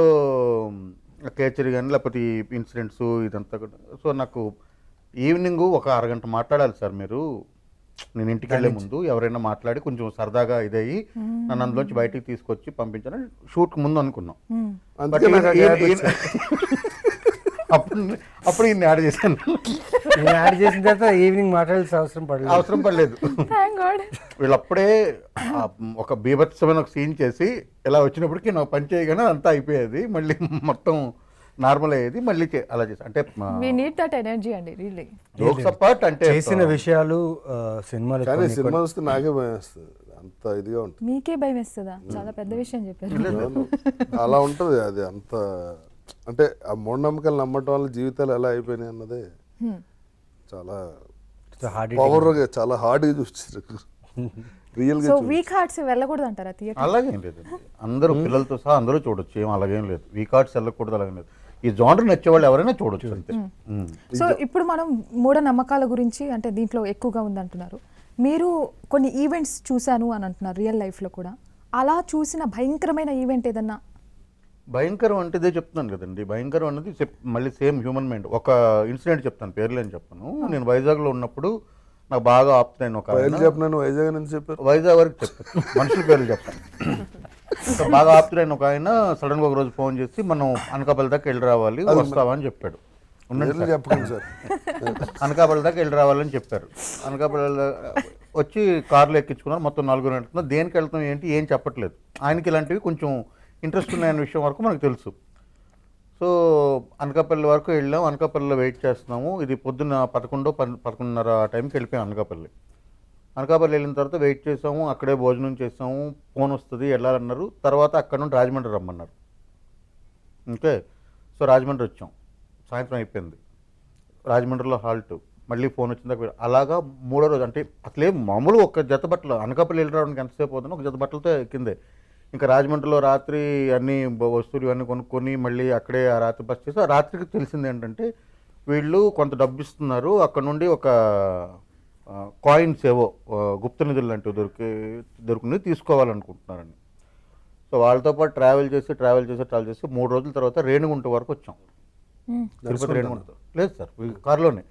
కేచర్ కానీ లేకపోతే ఈ ఇన్సిడెంట్స్ ఇదంతా కూడా. సో నాకు ఈవినింగ్ ఒక అరగంట మాట్లాడాలి సార్ మీరు, నేను ఇంటికి వెళ్ళే ముందు ఎవరైనా మాట్లాడి కొంచెం సరదాగా ఇదయ్యి నన్ను అందులోంచి బయటికి తీసుకొచ్చి పంపించాలని షూట్కి ముందు అనుకున్నాం. అందుకే నాకు ఆ gap వచ్చింది. అప్పుడు ఈయన యాడ్ చేశాను. నేను యాడ్ చేసిన తర్వాత ఈవినింగ్ మాట్లాడాల్సిన అవసరం పడలేదు. Thank God. వీళ్ళప్పుడే ఒక బీభత్సమైన ఒక సీన్ చేసి ఇలా వచ్చినప్పటికీ నాకు పని చేయగానే అంతా అయిపోయేది, మళ్ళీ మొత్తం నార్మల్ అయ్యేది, మళ్ళీ అలా చేసి అంటే We need that energy అండి, really. జోక్స్ అపార్ట్ అంటే చేసిన విషయాలు సినిమాలు కానీ సినిమా వస్తే నాకే భయం వేస్తుంది, అంత ఇదిగా ఉంటుంది. మీకే భయం వేస్తుందా? చాలా పెద్ద విషయం చెప్పారు. అవును. అలా ఉంటుంది అది అంత, అంటే ఆ మూఢనమ్మకాలు నమ్మటం వల్ల జీవితాలు ఎలా అయిపోయినాయి అన్నదే చాలా హార్డ్ పవర్గా, చాలా హార్డ్గా చూస్తారు రియల్గా. సో వీక్ హార్ట్స్ వెళ్ళకూడదు అంటారా థియేటర్? అలాగేం లేదండి, అందరూ పిల్లలతో సహా అందరూ చూడొచ్చు, ఏం అలాగేం లేదు. వీకార్డ్స్ వెళ్ళకూడదు అలాగేం లేదు, ఈ జానర్ నచ్చేవాళ్ళు ఎవరైనా చూడొచ్చు అంతే. సో ఇప్పుడు మనం మూఢనమ్మకాల గురించి అంటే దీంట్లో ఎక్కువగా ఉందంటున్నారు. మీరు కొన్ని ఈవెంట్స్ చూశాను అని అంటున్నారు రియల్ లైఫ్లో కూడా. అలా చూసిన భయంకరమైన ఈవెంట్ ఏదన్నా? భయంకరం అంటే ఇదే చెప్తున్నాను కదండి, భయంకరం అనేది మళ్ళీ సేమ్ హ్యూమన్ మైండ్. ఒక ఇన్సిడెంట్ చెప్తాను, పేర్లు అని చెప్పను. నేను వైజాగ్లో ఉన్నప్పుడు నాకు బాగా ఆపుతాను ఒక చెప్పినాను. వైజాగ్ నుంచి చెప్పారు, వైజాగ్ వరకు చెప్పాను, మనుషుల పేర్లు చెప్తాను. సో బాగా ఆపుతున్నాను ఒక ఆయన సడన్గా ఒక రోజు ఫోన్ చేసి మనం అనకాపల్లి దాకా వెళ్ళి రావాలి, వస్తావా అని చెప్పాడు. పేర్లు చెప్పకండి సార్. అనకాపల్లి దాకా వెళ్ళి రావాలని చెప్పారు. అనకాపల్లి వచ్చి కార్లో ఎక్కించుకున్నారు, మొత్తం 4 వెళ్తున్నారు. దేనికి వెళ్తాం ఏంటి ఏం చెప్పట్లేదు. ఆయనకి ఇలాంటివి కొంచెం ఇంట్రెస్ట్ ఉన్నాయన్న విషయం వరకు మనకు తెలుసు. సో అనకాపల్లి వరకు వెళ్ళాం, అనకాపల్లిలో వెయిట్ చేస్తున్నాము. ఇది పొద్దున్న 11-11:30 ఆ టైంకి వెళ్ళిపోయాం అనకాపల్లి. అనకాపల్లి వెళ్ళిన తర్వాత వెయిట్ చేసాము, అక్కడే భోజనం చేసాము. ఫోన్ వస్తుంది వెళ్ళాలన్నారు. తర్వాత అక్కడ నుండి రాజమండ్రి రమ్మన్నారు. ఓకే, సో రాజమండ్రి వచ్చాం, సాయంత్రం అయిపోయింది. రాజమండ్రిలో హాల్ట్, మళ్ళీ ఫోన్ వచ్చిన దాకా అలాగా 3వ రోజు. అంటే అసలే మామూలు ఒక జత బట్టలు, అనకాపల్లి వెళ్ళి రావడానికి ఎంతసేపు అవుతుందో ఒక జత బట్టలతో ఎక్కిందే. ఇంకా రాజమండ్రిలో రాత్రి అన్ని వస్తువులు ఇవన్నీ కొనుక్కొని మళ్ళీ అక్కడే ఆ రాత్రి బస్ చేసి, ఆ రాత్రికి తెలిసింది ఏంటంటే వీళ్ళు కొంత డబ్బు ఇస్తున్నారు, అక్కడ నుండి ఒక కాయిన్స్ ఏవో గుప్త నిధులు లాంటివి దొరికింది తీసుకోవాలనుకుంటున్నారని. సో వాళ్ళతో పాటు ట్రావెల్ చేసి 3 రోజుల తర్వాత రేణిగుంట వరకు వచ్చాం. తిరుపతి రేణిగుంట లేదు సార్, కారులోనే.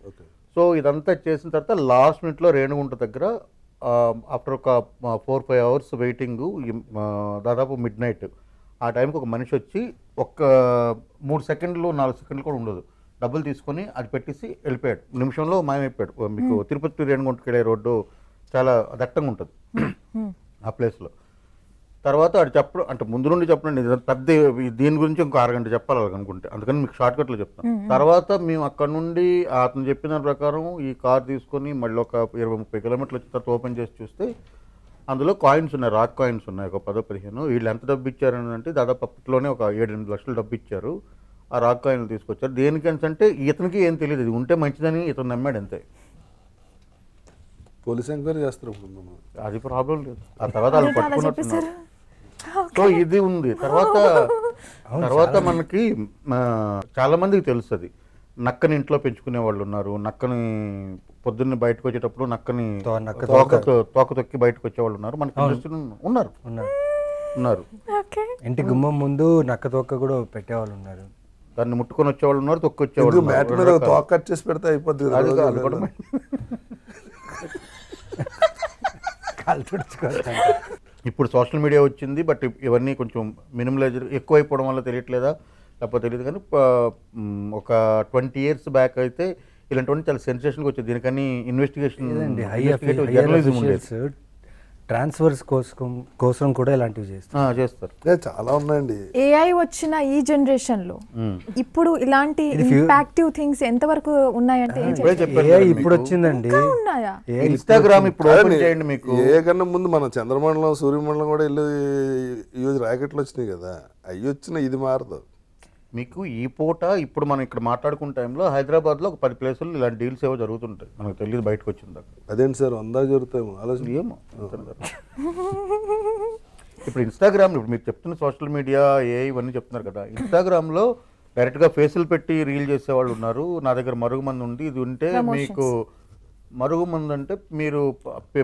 సో ఇదంతా చేసిన తర్వాత లాస్ట్ మినిట్లో రేణిగుంట దగ్గర ఆఫ్టర్ ఒక 4-5 అవర్స్ వెయిటింగ్, దాదాపు మిడ్ నైట్ ఆ టైంకి ఒక మనిషి వచ్చి ఒక్క 3 సెకండ్లు 4 సెకండ్లు కూడా ఉండదు, డబ్బులు తీసుకొని అది పెట్టేసి వెళ్ళిపోయాడు. నిమిషంలో మాయమైపోయాడు. మీకు తిరుపతి రేణిగుంటకి వెళ్ళే రోడ్డు చాలా దట్టంగా ఉంటుంది ఆ ప్లేస్లో. తర్వాత అది చెప్పడం అంటే ముందు నుండి చెప్పడం పెద్ద, దీని గురించి ఇంకో అరగంట చెప్పాలి అనుకుంటే, అందుకని మీకు షార్ట్కట్లో చెప్తాను. తర్వాత మేము అక్కడ నుండి అతను చెప్పిన ప్రకారం ఈ కార్ తీసుకొని మళ్ళీ ఒక 20-30 కిలోమీటర్లు వచ్చిన తర్వాత ఓపెన్ చేసి చూస్తే అందులో కాయిన్స్ ఉన్నాయి, రాక్ కాయిన్స్ ఉన్నాయి, ఒక 10-15. వీళ్ళు ఎంత డబ్బు ఇచ్చారని అంటే దాదాపు అప్పట్లోనే ఒక 7-8 లక్షలు డబ్బు ఇచ్చారు. ఆ రాక్ కాయిన్లు తీసుకొచ్చారు. దేనికంటే ఇతనికి ఏం తెలియదు, ఇది ఉంటే మంచిదని ఇతను నమ్మాడు అంతే. పోలీస్ ఎంక్వైరీ చేస్తారు ఇప్పుడు మనం. అది ప్రాబ్లం లేదు. ఆ తర్వాత వాళ్ళు పట్టుకున్నట్టున్నారు. సో ఇది ఉంది. తర్వాత మనకి చాలా మందికి తెలుస్తుంది, నక్కని ఇంట్లో పెంచుకునే వాళ్ళు ఉన్నారు. నక్కని పొద్దున్న బయటకు వచ్చేటప్పుడు నక్కని తోక తొక్కి బయటకు వచ్చేవాళ్ళు ఉన్నారు. మనకి ఉన్నారు. ఇంటి గుమ్మం ముందు నక్క తోక కూడా పెట్టేవాళ్ళు ఉన్నారు. దాన్ని ముట్టుకొని వచ్చేవాళ్ళు ఉన్నారు, తొక్కి వచ్చేవాళ్ళు. మ్యాట్ మీద తోక కట్ చేసి పెడితే అయిపోద్ది. ఇప్పుడు సోషల్ మీడియా వచ్చింది, బట్ ఇవన్నీ కొంచెం మినిమలైజ్ ఎక్కువైపోవడం వల్ల తెలియట్లేదా లేకపోతే తెలియదు. కానీ ఒక 20 years బ్యాక్ అయితే ఇలాంటివన్నీ చాలా సెన్సేషన్గా వచ్చేది. దీనికని ఇన్వెస్టిగేషన్ జర్నలిజం ఉండేది. ట్రాన్స్ఫర్స్ కోసం కూడా ఇలాంటివి చేస్తారు. చాలా ఉన్నాయండి. ఏఐ వచ్చిన ఈ జనరేషన్ లో ఇప్పుడు ఇలాంటి ఇంపాక్టివ్ థింగ్స్ ఎంతవరకు ఉన్నాయంటే ఇప్పుడు వచ్చిందండి. ఇన్స్టాగ్రామ్ ఇప్పుడు ఓపెన్ చేయండి, మీకు ఏ కన్నా ముందు మనం చంద్రమండలం సూర్యమండలం కూడా వెళ్ళి ఈ రోజు రాకెట్లు వచ్చినాయి కదా, అవి వచ్చిన ఇది మారదు. మీకు ఈ పూట ఇప్పుడు మనం ఇక్కడ మాట్లాడుకున్న టైంలో హైదరాబాద్లో ఒక 10 ప్లేసులు ఇలాంటి డీల్స్ ఏవో జరుగుతుంటాయి, మనకు తెలియదు బయటకు వచ్చిన దాకా. అదేంటి సార్ 100 జరుగుతాయేమో ఆలోచన. ఏమో ఇప్పుడు ఇన్స్టాగ్రామ్, ఇప్పుడు మీరు చెప్తున్న సోషల్ మీడియా ఇవన్నీ చెప్తున్నారు కదా, ఇన్స్టాగ్రామ్లో డైరెక్ట్గా ఫేసులు పెట్టి రీల్ చేసేవాళ్ళు ఉన్నారు. నా దగ్గర మరుగుమంది ఉంది, ఇది ఉంటే మీకు మరుగుమంది అంటే మీరు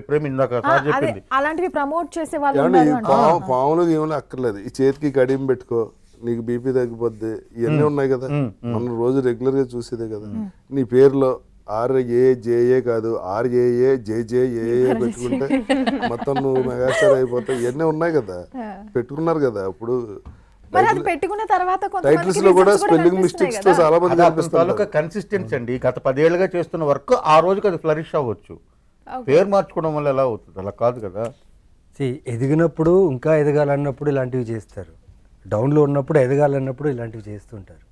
ప్రేమ ఇందాక సార్ చెప్పింది అలాంటివి ప్రమోట్ చేసే వాళ్ళు ఏమండి ఉన్నారు అంట. పాములు ఏమైనా అక్కర్లేదు, ఈ చేతికి కడియం పెట్టుకో నీకు బీపీ తగ్గిపోద్ది, ఇవన్నీ ఉన్నాయి కదా, మనం రోజు రెగ్యులర్ గా చూసేదే కదా. నీ పేరులో RAJA కాదు RAAJJAA పెట్టుకుంటే మొత్తం నువ్వు మెగాస్టార్ అయిపోతావు, ఇవన్నీ ఉన్నాయి కదా, పెట్టుకున్నారు కదా. అప్పుడు మరి అది పెట్టుకున్న తర్వాత టైటిల్స్ లో కూడా స్పెల్లింగ్ మిస్టేక్స్ తో చాలా మంది కనిపిస్తారు. కన్సిస్టెన్సీ అండి, గత 10 ఏళ్ళుగా చేస్తున్న వర్క్ ఆ రోజుకి అది ఫ్లరిష్ అవ్వచ్చు, పేరు మార్చుకోవడం వల్ల ఎలా అవుతుంది? అలా కాదు కదా. ఎదిగినప్పుడు ఇంకా ఎదగాలన్నప్పుడు ఇలాంటివి చేస్తారు, డౌన్లో ఉన్నప్పుడు ఎదగాలన్నప్పుడు ఇలాంటివి చేస్తుంటారు.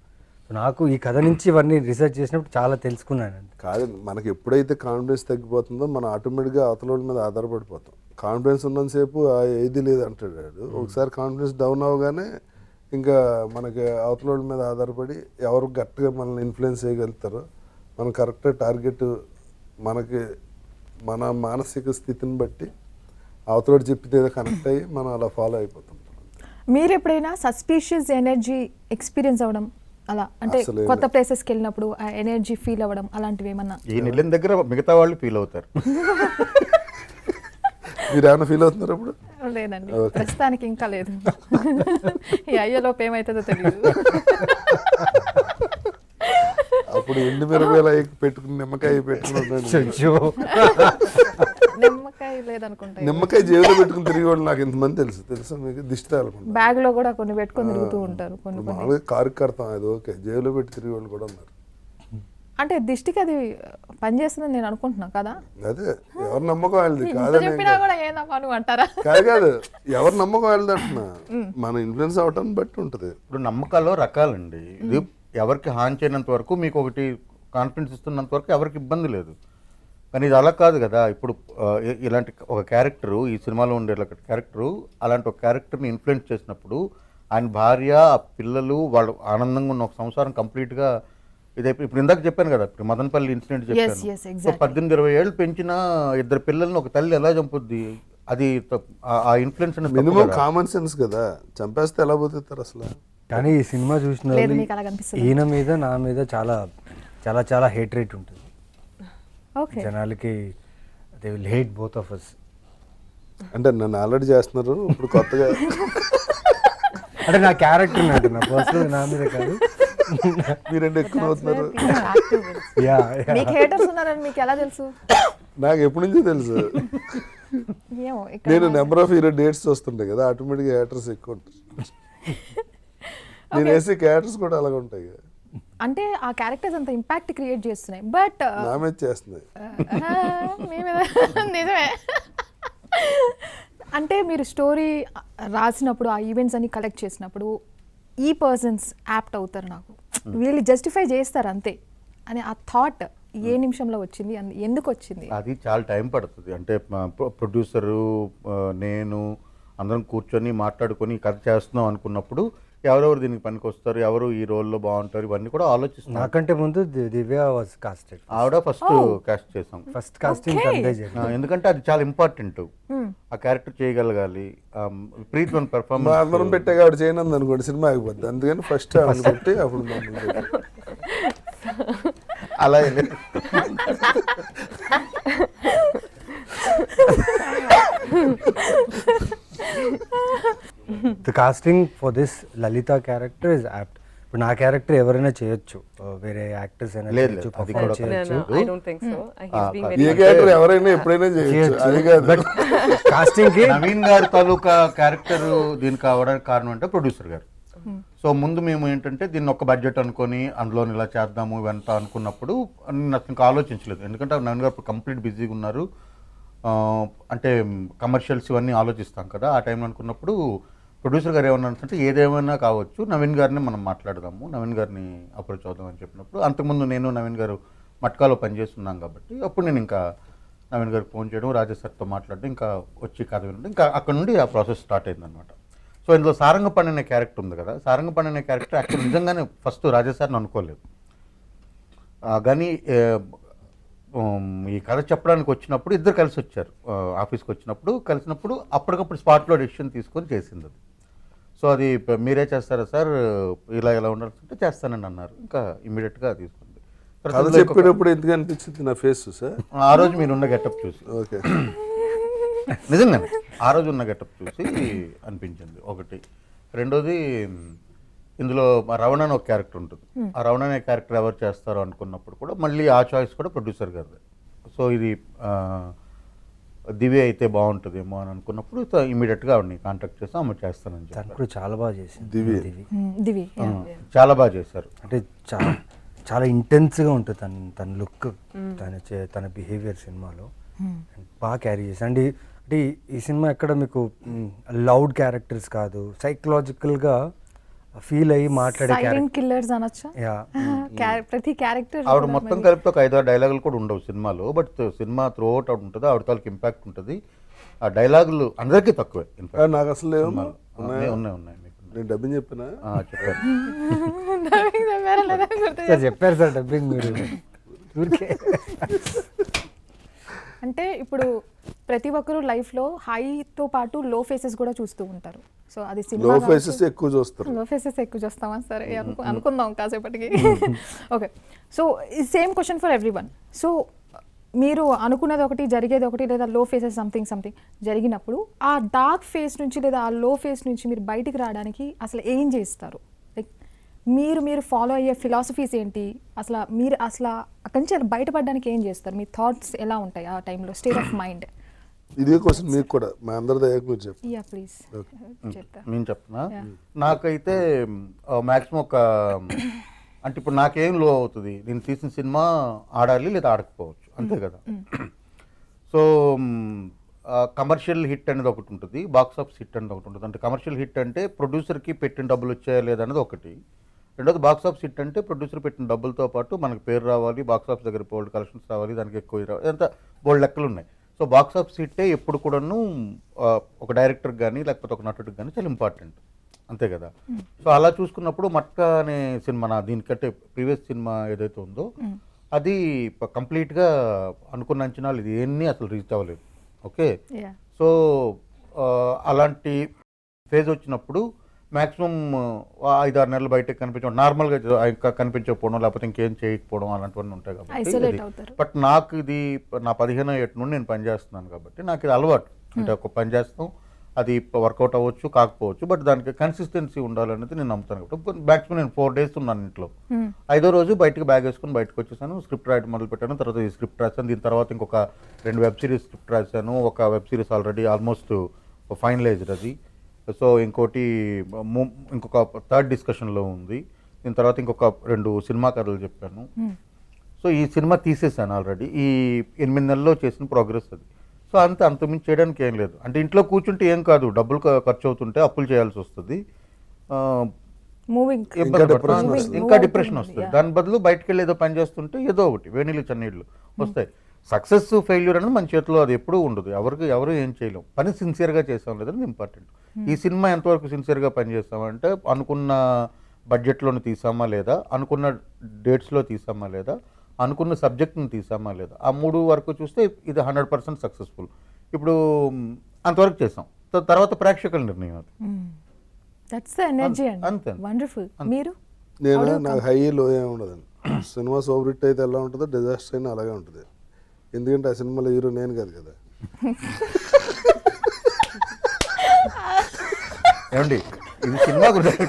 నాకు ఈ కథ నుంచి ఇవన్నీ రీసెర్చ్ చేసినప్పుడు చాలా తెలుసుకున్నాను. కాదు, మనకి ఎప్పుడైతే కాన్ఫిడెన్స్ తగ్గిపోతుందో మనం ఆటోమేటిక్గా అవతల మీద ఆధారపడిపోతాం. కాన్ఫిడెన్స్ ఉన్నంతసేపు ఏది లేదు అంటాడు, ఒకసారి కాన్ఫిడెన్స్ డౌన్ అవగానే ఇంకా మనకి అవతల మీద ఆధారపడి ఎవరు గట్టిగా మనల్ని ఇన్ఫ్లుయెన్స్ చేయగలుగుతారో, మనం కరెక్ట్గా టార్గెట్ మనకి మన మానసిక స్థితిని బట్టి అవతల చెప్పితే ఏదో కనెక్ట్ అయ్యి మనం అలా ఫాలో అయిపోతాం. మీరు ఎప్పుడైనా సస్పీషియస్ ఎనర్జీ ఎక్స్పీరియన్స్ అవ్వడం అలా, అంటే కొత్త ప్లేసెస్కి వెళ్ళినప్పుడు ఆ ఎనర్జీ ఫీల్ అవ్వడం అలాంటివి ఏమన్నా? ఈ నెల దగ్గర మిగతా వాళ్ళు ఫీల్ అవుతారు. మీరు ఏమైనా ఫీల్ అవుతున్నారు అప్పుడు? లేదండి, ప్రస్తుతానికి ఇంకా లేదు. ఈ అయ్యలోపు ఏమవుతుందో తెలియదు. అప్పుడు ఎండు మిరపకాయలు పెట్టుకుని నిమ్మకాయ పెట్టుకుని నిమ్మకాయ లేదనుకుంటా, నిమ్మకాయ జేబులో పెట్టుకుని తిరిగి వాళ్ళు నాకు ఇంతమంది తెలుసా మీకు? దిష్టి తగలకుండా బ్యాగ్ లో కూడా కొన్ని పెట్టుకొని తిరుగుతూ ఉంటారు. కొన్ని మామూలుగా కారు కడతాం, అది ఓకే, జేబులో పెట్టి తిరిగి వాళ్ళు కూడా ఉన్నారు. అంటే దిష్టికి అది పనిచేస్తుందని నేను అనుకుంటున్నా కదా. అదే ఎవరి నమ్మకం వాళ్ళది ఇంత కాదని చెప్పినా కూడా ఏందమ్మా నువ్వు అంటారా? కాదు ఎవరి నమ్మకం వాళ్ళది అంటున్నా, మన ఇన్ఫ్లుయెన్స్ అవటాన్ని బట్టి ఉంటుంది. ఇప్పుడు నమ్మకాల్లో రకాలండి, ఇది ఎవరికి హాని చేయనంత వరకు మీకు ఒకటి కాన్ఫిడెన్స్ ఇస్తున్నంత వరకు ఎవరికి ఇబ్బంది లేదు. కానీ ఇది అలా కాదు కదా. ఇప్పుడు ఇలాంటి ఒక క్యారెక్టరు, ఈ సినిమాలో ఉండే క్యారెక్టరు, అలాంటి ఒక క్యారెక్టర్ని ఇన్ఫ్లుయెన్స్ చేసినప్పుడు ఆయన భార్య, పిల్లలు, వాళ్ళు ఆనందంగా ఉన్న ఒక సంసారం కంప్లీట్గా ఇదైతే. ఇప్పుడు ఇందాక చెప్పాను కదా, ఇప్పుడు మదనపల్లి ఇన్సిడెంట్ చెప్పాను. సో 18-20 ఏళ్ళు పెంచిన 2 పిల్లల్ని ఒక తల్లి ఎలా చంపుద్ది? అది ఆ ఇన్ఫ్లుయెన్స్ మినిమం కామన్ సెన్స్ కదా, చంపేస్తే ఎలా పోతారు అసలు. కానీ ఈ సినిమా చూసిన లేదు మీకు అలా కనిపిస్తుంది? ఈయన మీద నా మీద చాలా చాలా చాలా హేట్ రేట్ ఉంటుంది. ఓకే, జనాలకి they will hate both of us. అంటే నన్ను ఆల్రెడీ చేస్తున్నారు, ఇప్పుడు కొత్తగా అంటే నా క్యారెక్టర్ అంటే నా పర్సనల్, నా మీద కాదు. మీరెండు ఎక్కువ అవుతున్నారు. యా మీకు హేటర్స్ ఉన్నారని మీకు ఎలా తెలుసు? నాకు ఎప్పటి నుంచో తెలుసు. ఏమో నేను నెంబర్ ఆఫ్ హీరో డేట్స్ వస్తుంటాయి కదా, ఆటోమేటిక్గా యాక్టర్స్ ఎక్కువ ఉంటారు. నేను వేసే క్యారెక్టర్స్ కూడా అలాగ ఉంటాయి కదా, అంటే ఆ క్యారెక్టర్స్ అంత ఇంపాక్ట్ క్రియేట్ చేస్తున్నాయి. బట్ నా మీద చేస్తున్నాయి. మీ మీద నిజమే. అంటే మీరు స్టోరీ రాసినప్పుడు, ఆ ఈవెంట్స్ అన్ని కలెక్ట్ చేసినప్పుడు ఈ పర్సన్స్ యాప్ట్ అవుతారు, నాకు వీళ్ళు జస్టిఫై చేస్తారు అంతే అని ఆ థాట్ ఏ నిమిషంలో వచ్చింది, ఎందుకు వచ్చింది? అది చాలా టైం పడుతుంది. అంటే ప్రొడ్యూసరు, నేను అందరం కూర్చొని మాట్లాడుకొని కథ చేస్తున్నాం అనుకున్నప్పుడు ఎవరెవరు దీనికి పనికి వస్తారు, ఎవరు ఈ రోల్లో బాగుంటారు, ఇవన్నీ కూడా ఆలోచిస్తున్నాం. నాకంటే ముందు దివ్య వాజ్ కాస్టెడ్. ఆవిడ ఫస్ట్ కాస్ట్ చేసాం. ఫస్ట్ కాస్టింగ్ ఎందుకంటే అది చాలా ఇంపార్టెంట్, ఆ క్యారెక్టర్ చేయగలగాలి. విపరీతమైన పెర్ఫార్మెన్స్ అందరం పెట్టే ఆవిడ చేయనంది అనుకోండి, సినిమా ఆగిపోద్ది. అందుకని ఫస్ట్ పెట్టి అప్పుడు మమ్మల్ని అలా the casting for this Lalitha character is apt. ఇప్పుడు నా క్యారెక్టర్ ఎవరైనా చేయొచ్చు, వేరే యాక్టర్స్ అయినా చేయొచ్చు, పర్ఫామ్ చేయొచ్చు. I don't think so. He's being A very character ఎవరైనా ఎప్పుడైనా చేయొచ్చు, అది కాదు. బట్ కాస్టింగ్ కి నవీన్ గారి తాలూకా క్యారెక్టర్ దీనికి అవడానికి కారణం అంటే ప్రొడ్యూసర్ గారు. సో ముందు మేము ఏంటంటే దీన్ని ఒక బడ్జెట్ అనుకొని అందులో ఇలా చేద్దాము ఇవంతా అనుకున్నప్పుడు నాకు ఇంకా ఆలోచించలేదు. ఎందుకంటే నవీన్ గారు కంప్లీట్ బిజీగా ఉన్నారు. అంటే కమర్షియల్స్ ఇవన్నీ ఆలోచిస్తాం కదా, ఆ టైంలో అనుకున్నప్పుడు ప్రొడ్యూసర్ గారు ఏమన్నారంటే ఏదేమైనా కావచ్చు, నవీన్ గారిని మనం మాట్లాడదాము, నవీన్ గారిని అప్రోచ్ అవుదాం అని చెప్పినప్పుడు, అంతకుముందు నేను నవీన్ గారు మట్కాలో పనిచేస్తున్నాం కాబట్టి అప్పుడు నేను ఇంకా నవీన్ గారికి ఫోన్ చేయడం, రాజేష్ సార్తో మాట్లాడడం, ఇంకా వచ్చి కథ వినడం, ఇంకా అక్కడ నుండి ఆ ప్రాసెస్ స్టార్ట్ అయిందనమాట. సో ఇందులో సారంగపాణి అనే క్యారెక్టర్ ఉంది కదా, సారంగపాణి అనే క్యారెక్టర్ యాక్చువల్ నిజంగానే ఫస్ట్ రాజాసారిని అనుకోలేదు. కానీ ఈ కథ చెప్పడానికి వచ్చినప్పుడు ఇద్దరు కలిసి వచ్చారు, ఆఫీస్కి కలిసినప్పుడు అప్పటికప్పుడు స్పాట్లో డెసిషన్ తీసుకొని చేసింది అది. సో అది మీరే చేస్తారా సార్, ఇలా ఉండాల్సింటే చేస్తానని అన్నారు. ఇంకా ఇమ్మీడియట్గా తీసుకుంది. కథ చెప్పేటప్పుడు ఎందుకు అనిపించింది నా ఫేస్ సార్? ఆ రోజు మీరున్న గెటప్ చూసి, ఓకే, నిజంగానే ఆ రోజు ఉన్న గెటప్ చూసి అనిపించింది ఒకటి. రెండోది ఇందులో రవణ అని ఒక క్యారెక్టర్ ఉంటుంది. ఆ రవణ అనే క్యారెక్టర్ ఎవరు చేస్తారో అనుకున్నప్పుడు కూడా మళ్ళీ ఆ చాయిస్ కూడా ప్రొడ్యూసర్ గారిది. సో ఇది దివ్య అయితే బాగుంటుందేమో అని అనుకున్నప్పుడు ఇమీడియట్గా ఆవిడని కాంటాక్ట్ చేసి ఆమె చేస్తానని తను చెప్పారు. కూడా చాలా బాగా చేసింది దివి. దివి చాలా బాగా చేశారు. అంటే చాలా ఇంటెన్స్గా ఉంటుంది తన లుక్, తన బిహేవియర్ సినిమాలో బాగా క్యారీ చేసి. అంటే ఈ సినిమా ఎక్కడ మీకు లౌడ్ క్యారెక్టర్స్ కాదు, సైకలాజికల్గా ఫీల్ అయ్యి మాట్లాడే సైలెంట్ కిల్లర్స్ అనొచ్చా? ప్రతి క్యారెక్టర్ ఆవిడ మొత్తం కలిపి ఒక 5-6 డైలాగులు కూడా ఉండవు సినిమాలో, బట్ సినిమా త్రూ అవుట్ ఉంటుంది. ఆవిడ తాలూకు ఇంపాక్ట్ ఉంటుంది. ఆ డైలాగులు అందరికీ తక్కువే. నాకు అసలు లేవు. ఉన్నాయి మీకు. నేను డబ్బింగ్ చెప్పినా చెప్పారు. చెప్పారు సార్ డబ్బింగ్ మీరు ఊరికే. అంటే ఇప్పుడు ప్రతి ఒక్కరు లైఫ్లో హైతో పాటు లో ఫేసెస్ కూడా చూస్తూ ఉంటారు. సో అది లో సినిమా ఫేసెస్ ఎక్కువ చూస్తారు. లో ఫేసెస్ ఎక్కువ చూస్తామా? సరే అనుకుందాం కాసేపటికి. ఓకే, సో ఈ same question for every one. So మీరు అనుకున్నది ఒకటి, జరిగేది ఒకటి, లేదా లో ఫేసెస్ సంథింగ్ జరిగినప్పుడు ఆ డార్క్ ఫేస్ నుంచి లేదా ఆ లో ఫేస్ నుంచి మీరు బయటికి రావడానికి అసలు ఏం చేస్తారు? లైక్ మీరు ఫాలో అయ్యే ఫిలాసఫీస్ ఏంటి? మీరు అక్కడి నుంచి బయటపడడానికి ఏం చేస్తారు? మీ థాట్స్ ఎలా ఉంటాయి ఆ టైంలో, స్టేట్ ఆఫ్ మైండ్? ఇదే క్వశ్చన్ మీకు కూడా, మా అందరి దగ్గర మీరు చెప్పండి. యా ప్లీజ్ చెప్తా. నేను చెప్తున్నా. నాకైతే మ్యాక్సిమం అంటే ఇప్పుడు నాకేం లో అవుతుంది, నేను తీసిన సినిమా ఆడాలి లేదా ఆడకపోవచ్చు, అంతే కదా. సో కమర్షియల్ హిట్ అనేది ఒకటి ఉంటుంది, బాక్స్ ఆఫీస్ హిట్ అనేది ఒకటి ఉంటుంది. అంటే కమర్షియల్ హిట్ అంటే ప్రొడ్యూసర్కి పెట్టిన డబ్బులు వచ్చాయా లేదా అనేది ఒకటి. రెండోది బాక్స్ ఆఫీస్ హిట్ అంటే ప్రొడ్యూసర్ పెట్టిన డబ్బులతో పాటు మనకు పేరు రావాలి, బాక్స్ ఆఫీస్ దగ్గర బోల్డ్ కలెక్షన్స్ రావాలి, దానికి ఎక్కువ రావాలి, అంత బోల్డ్ లెక్కలు ఉన్నాయి. సో బాక్స్ ఆఫీస్ హిట్టే ఎప్పుడు కూడాను ఒక డైరెక్టర్కి కానీ లేకపోతే ఒక నటుడికి కానీ చాలా ఇంపార్టెంట్, అంతే కదా. సో అలా చూసుకున్నప్పుడు మట్కా అనే సినిమా, దీనికంటే ప్రీవియస్ సినిమా ఏదైతే ఉందో అది కంప్లీట్గా అనుకున్న అంచనాలు ఇది ఏమీ అసలు రీచ్ అవ్వలేదు. ఓకే, సో అలాంటి ఫేజ్ వచ్చినప్పుడు మ్యాక్సిమం 5-6 నెలలు బయటకు కనిపించడం, నార్మల్గా ఇంకా కనిపించకపోవడం, లేకపోతే ఇంకేం చేయకపోవడం అలాంటివన్నీ ఉంటాయి కాబట్టి. బట్ నాకు ఇది నా 15 ఏట నుండి నేను పనిచేస్తున్నాను కాబట్టి నాకు ఇది అలవాటు. అంటే ఒక పని చేస్తాం, అది వర్కౌట్ అవ్వచ్చు కాకపోవచ్చు, బట్ దానికి కన్సిస్టెన్సీ ఉండాలనేది నేను నమ్ముతాను. కాబట్టి మ్యాక్సిమం నేను 4 days ఉన్నాను ఇంట్లో. 5వ రోజు బయటకు బ్యాగ్ వేసుకుని బయటకు వచ్చేసాను, స్క్రిప్ట్ రాయడం మొదలు పెట్టాను. తర్వాత ఈ స్క్రిప్ట్ రాశాను, దీని తర్వాత ఇంకొక 2 వెబ్ సిరీస్ స్క్రిప్ట్ రాశాను. ఒక web series already almost finalised అది. సో ఇంకొక 3rd డిస్కషన్లో ఉంది. దీని తర్వాత ఇంకొక 2 సినిమా కథలు చెప్పాను. సో ఈ సినిమా తీసేసాను ఆల్రెడీ. ఈ 8 నెలల్లో చేసిన ప్రోగ్రెస్ అది. సో అంతమించి చేయడానికి ఏం లేదు. అంటే ఇంట్లో కూర్చుంటే ఏం కాదు, డబ్బులు ఖర్చు అవుతుంటే అప్పులు చేయాల్సి వస్తుంది, ఇంకా డిప్రెషన్ వస్తుంది. దాని బదులు బయటకు వెళ్ళి ఏదో పని చేస్తుంటే ఏదో ఒకటి వేణీళ్ళు చన్నీళ్ళు వస్తాయి. సక్సెస్ ఫెయిల్యూర్ అనేది మన చేతిలో అది ఎప్పుడూ ఉండదు, ఎవరు ఏం చేయలేం. పని సిన్సియర్గా చేసాం లేదని ఇంపార్టెంట్. ఈ సినిమా ఎంతవరకు సిన్సియర్గా పనిచేస్తామంటే అనుకున్న బడ్జెట్లోని తీసామా లేదా, అనుకున్న డేట్స్లో తీసామా లేదా, అనుకున్న సబ్జెక్ట్ని తీసామా లేదా, ఆ 3 వరకు చూస్తే ఇది 100% సక్సెస్ఫుల్. ఇప్పుడు అంతవరకు చేసాం, తర్వాత ప్రేక్షకుల నిర్ణయం అది. అంతే. వండర్ఫుల్. మీరు? నాకు హై లో ఏమి ఉండదండి. సినిమా సూపర్ హిట్ అయితే ఎలా ఉంటుందో, డిజాస్టర్ అయినా అలాగే ఉంటుంది. ఎందుకంటే ఆ సినిమాలో హీరో నేను కాదు కదా. ఏమండి, ఇది సినిమా గురించి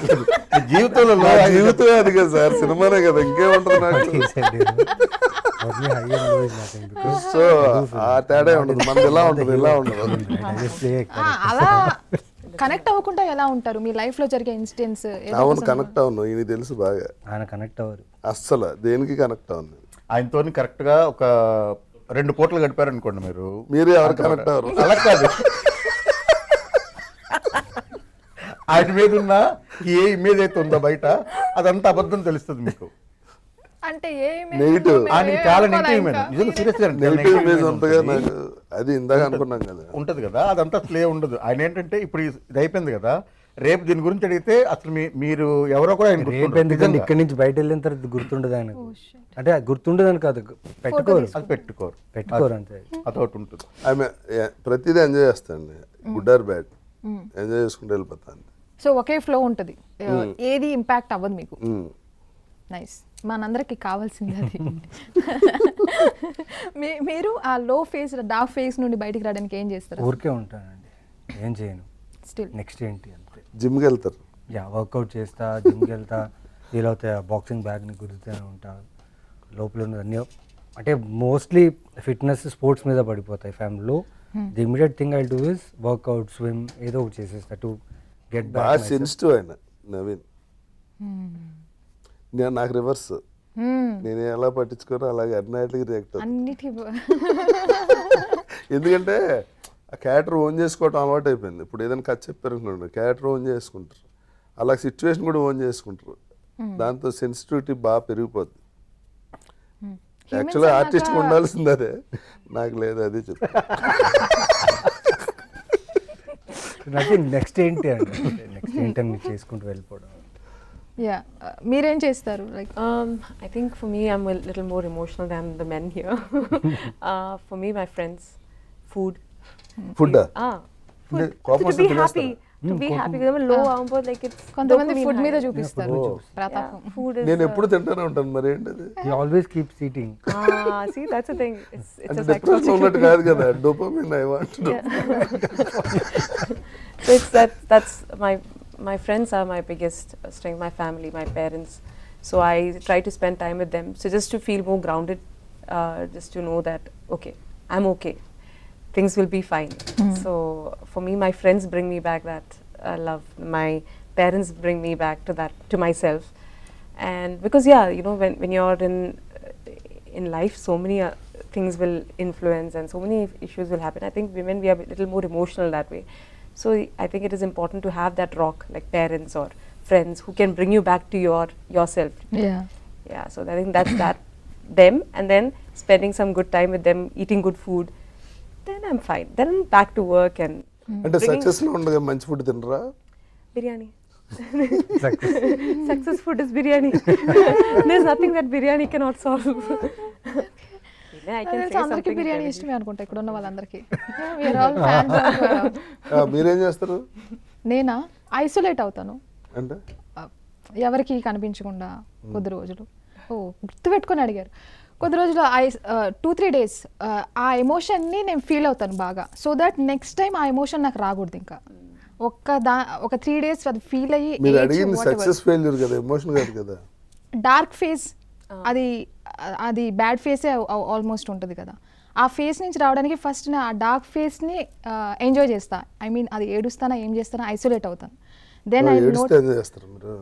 జీవితంలో జీవితమే అది కదా సార్, సినిమానే కదా, ఇంకేముంటుంది నాకు. సో ఆ తేడా ఉండదు, మనది ఇలా ఉంటుంది, ఇలా ఉండదు. అలా కనెక్ట్ అవ్వకుండా ఎలా ఉంటారు మీ లైఫ్ లో జరిగే ఇన్సిడెంట్స్? అవును, కనెక్ట్ అవును, ఇది తెలుసు బాగా. ఆయన కనెక్ట్ అవ్వరు అస్సలు దేనికి కనెక్ట్ అవును. ఆయనతో కరెక్ట్గా ఒక 2 పూటలు గడిపారనుకోండి మీరు ఎవరు కనెక్ట్ అవ్వరు. అలా కాదు, ఆయన మీద ఉన్న ఏ ఇమేజ్ అయితే ఉందో బయట అదంతా అబద్ధం తెలుస్తుంది మీకు. అంటే నెగిటివ్, చాలా నెగిటివ్ ఇమేజ్, నిజంగా సీరియస్గా నెగిటివ్ ఇమేజ్ ఉంటుందిగా నాకు. అది ఇందాక అనుకున్నాం కదా, ఉంటుంది కదా, అదంతా అసలు ఉండదు. ఆయన ఏంటంటే ఇప్పుడు ఇది అయిపోయింది కదా, రేపు దీని గురించి అడిగితే అసలు మీరు ఎవరో కూడా ఆయన రేపు గుర్తుండరు. ఎందుకంటే నిజంగా. ఇక్కడి నుంచి బయట వెళ్ళిన తర్వాత గుర్తుండదు ఆయన అంటే అది గుర్తుండదని కాదు పెట్టుకోరు అది పెట్టుకోరు అంతే. అదొకటి ఉంటుంది. ఆమె ప్రతిదీ ఎంజాయ్ చేస్తాను, గుడ్ ఆర్ బ్యాడ్ ఎంజాయ్ చేసుకుంటూ వెళ్ళిపోతాను. సో ఒకే ఫ్లో ఉంటుంది, ఏది ఇంపాక్ట్ అవ్వదు మీకు. నైస్, మనందరికి కావాల్సింది అది. మీరు ఆ లో ఫేస్ డార్క్ ఫేస్ నుండి బయటికి రావడానికి ఏం చేస్తారు? ఊరికే ఉంటానండి, ఏం చేయను. స్టిల్ నెక్స్ట్ ఏంటి అంతే. జిమ్కి వెళ్తారు. వర్కౌట్ చేస్తా, జిమ్కి వెళ్తా, వీలవుతే బాక్సింగ్ బ్యాగ్ని గుర్తూనే ఉంటా. లోపల ఉన్నది అన్నీ అంటే మోస్ట్లీ ఫిట్నెస్ స్పోర్ట్స్ మీద పడిపోతాయి ఫ్యామిలీలో. The immediate thing I do is workout, swim, ఏదో ఒకటి చేసేస్తా టు గెట్ బాగా బ్యాక్. సెన్సిటివ్ ఆయన నవీన్. నాకు రివర్స్, నేను ఎలా పట్టించుకోనో అలాగే అన్నిటికి రియాక్ట్ అవుతాను. అన్నిటి ఎందుకంటే ఆ క్యారెక్టర్ ఓన్ చేసుకోవటం అలవాటు అయిపోయింది. ఇప్పుడు ఏదైనా కథ చెప్పారు అనుకోండి, క్యారెక్టర్ ఓన్ చేసుకుంటారు, అలా సిచ్యువేషన్ కూడా ఓన్ చేసుకుంటారు. దాంతో సెన్సిటివిటీ బాగా పెరిగిపోద్ది. యాక్చువల్గా ఆర్టిస్ట్ ఉండాల్సింది అదే, నాకు లేదు, అదే చెప్పు. నాకు నెక్స్ట్ ఏంటి అంటే నెక్స్ట్ ఏంటని మీరు చేసుకుంటూ వెళ్ళిపోవడం. యా, మీరేం చేస్తారు? Like I think for me, I'm a little more emotional than the men here. For me, my friends, food. Food Food. కోపం To వస్తే be happy. తినేస్తారా? To be happy. Because I'm low, like it's కొంతమంది dopamine food మీద high. చూపిస్తారు Oh. ప్రతాపం. Yeah, food is. నేను ఎప్పుడు తింటానే ఉంటాను, మరి ఏంటది? He always keeps eating. See, that's the thing. It's అంటే a డిప్రెషన్ ఉన్నట్టు psychological. కాదు కదా, dopamine I want. So it's that's my friends are my biggest strength, my family, my parents. So I try to spend time with them. So just to feel more grounded, just to know that okay, I'm okay. Things will be fine. So for me, my friends bring me back that love. My parents bring me back to myself. And because yeah, you know, when you're in life, so many things will influence and so many issues will happen. I think women, we are a little more emotional that way. So I think it is important to have that rock like parents or friends who can bring you back to yourself. Yeah, Yeah, so I think that's that them, and then spending some good time with them, eating good food, then I'm fine. Then I'm back to work and అంటే bringing success లో ఉండగా మంచి food తినరా? biryani. Success food is biryani. There's nothing that biryani cannot solve. Yeah, I can say అందరికి something. Biryani ఇష్టమే అనుకుంటా ఇక్కడ ఉన్న వాళ్ళందరికీ. We are all fans of. మీరేం చేస్తారు నేనా ఐసోలేట్ అవుతాను, అంటే? ఎవరికి కనిపించకుండా కొద్ది రోజులు. ఓ, గుర్తుపెట్టుకొని అడిగారు. కొద్ది రోజులు 2-3 days ఆ ఎమోషన్ని నేను ఫీల్ అవుతాను బాగా, సో దట్ నెక్స్ట్ టైం ఆ ఎమోషన్ నాకు రాకూడదు. ఇంకా ఒక 3 days అది ఫీల్ అయ్యి మీరు అడిగింది సక్సెస్ ఫెయిల్యూర్ కదా, ఎమోషన్ కాదు కదా. డార్క్ ఫేస్, అది బ్యాడ్ ఫేసే ఆల్మోస్ట్ ఉంటుంది కదా. ఆ ఫేస్ నుంచి రావడానికి ఫస్ట్ నేను ఆ డార్క్ ఫేస్ని ఎంజాయ్ చేస్తా. ఐ మీన్ అది ఏడుస్తానా ఏం చేస్తానా ఐసోలేట్ అవుతాను. దెన్ ఐ నోట్ ఏడిస్తే ఎంజాయ్ చేస్తారు మీరు.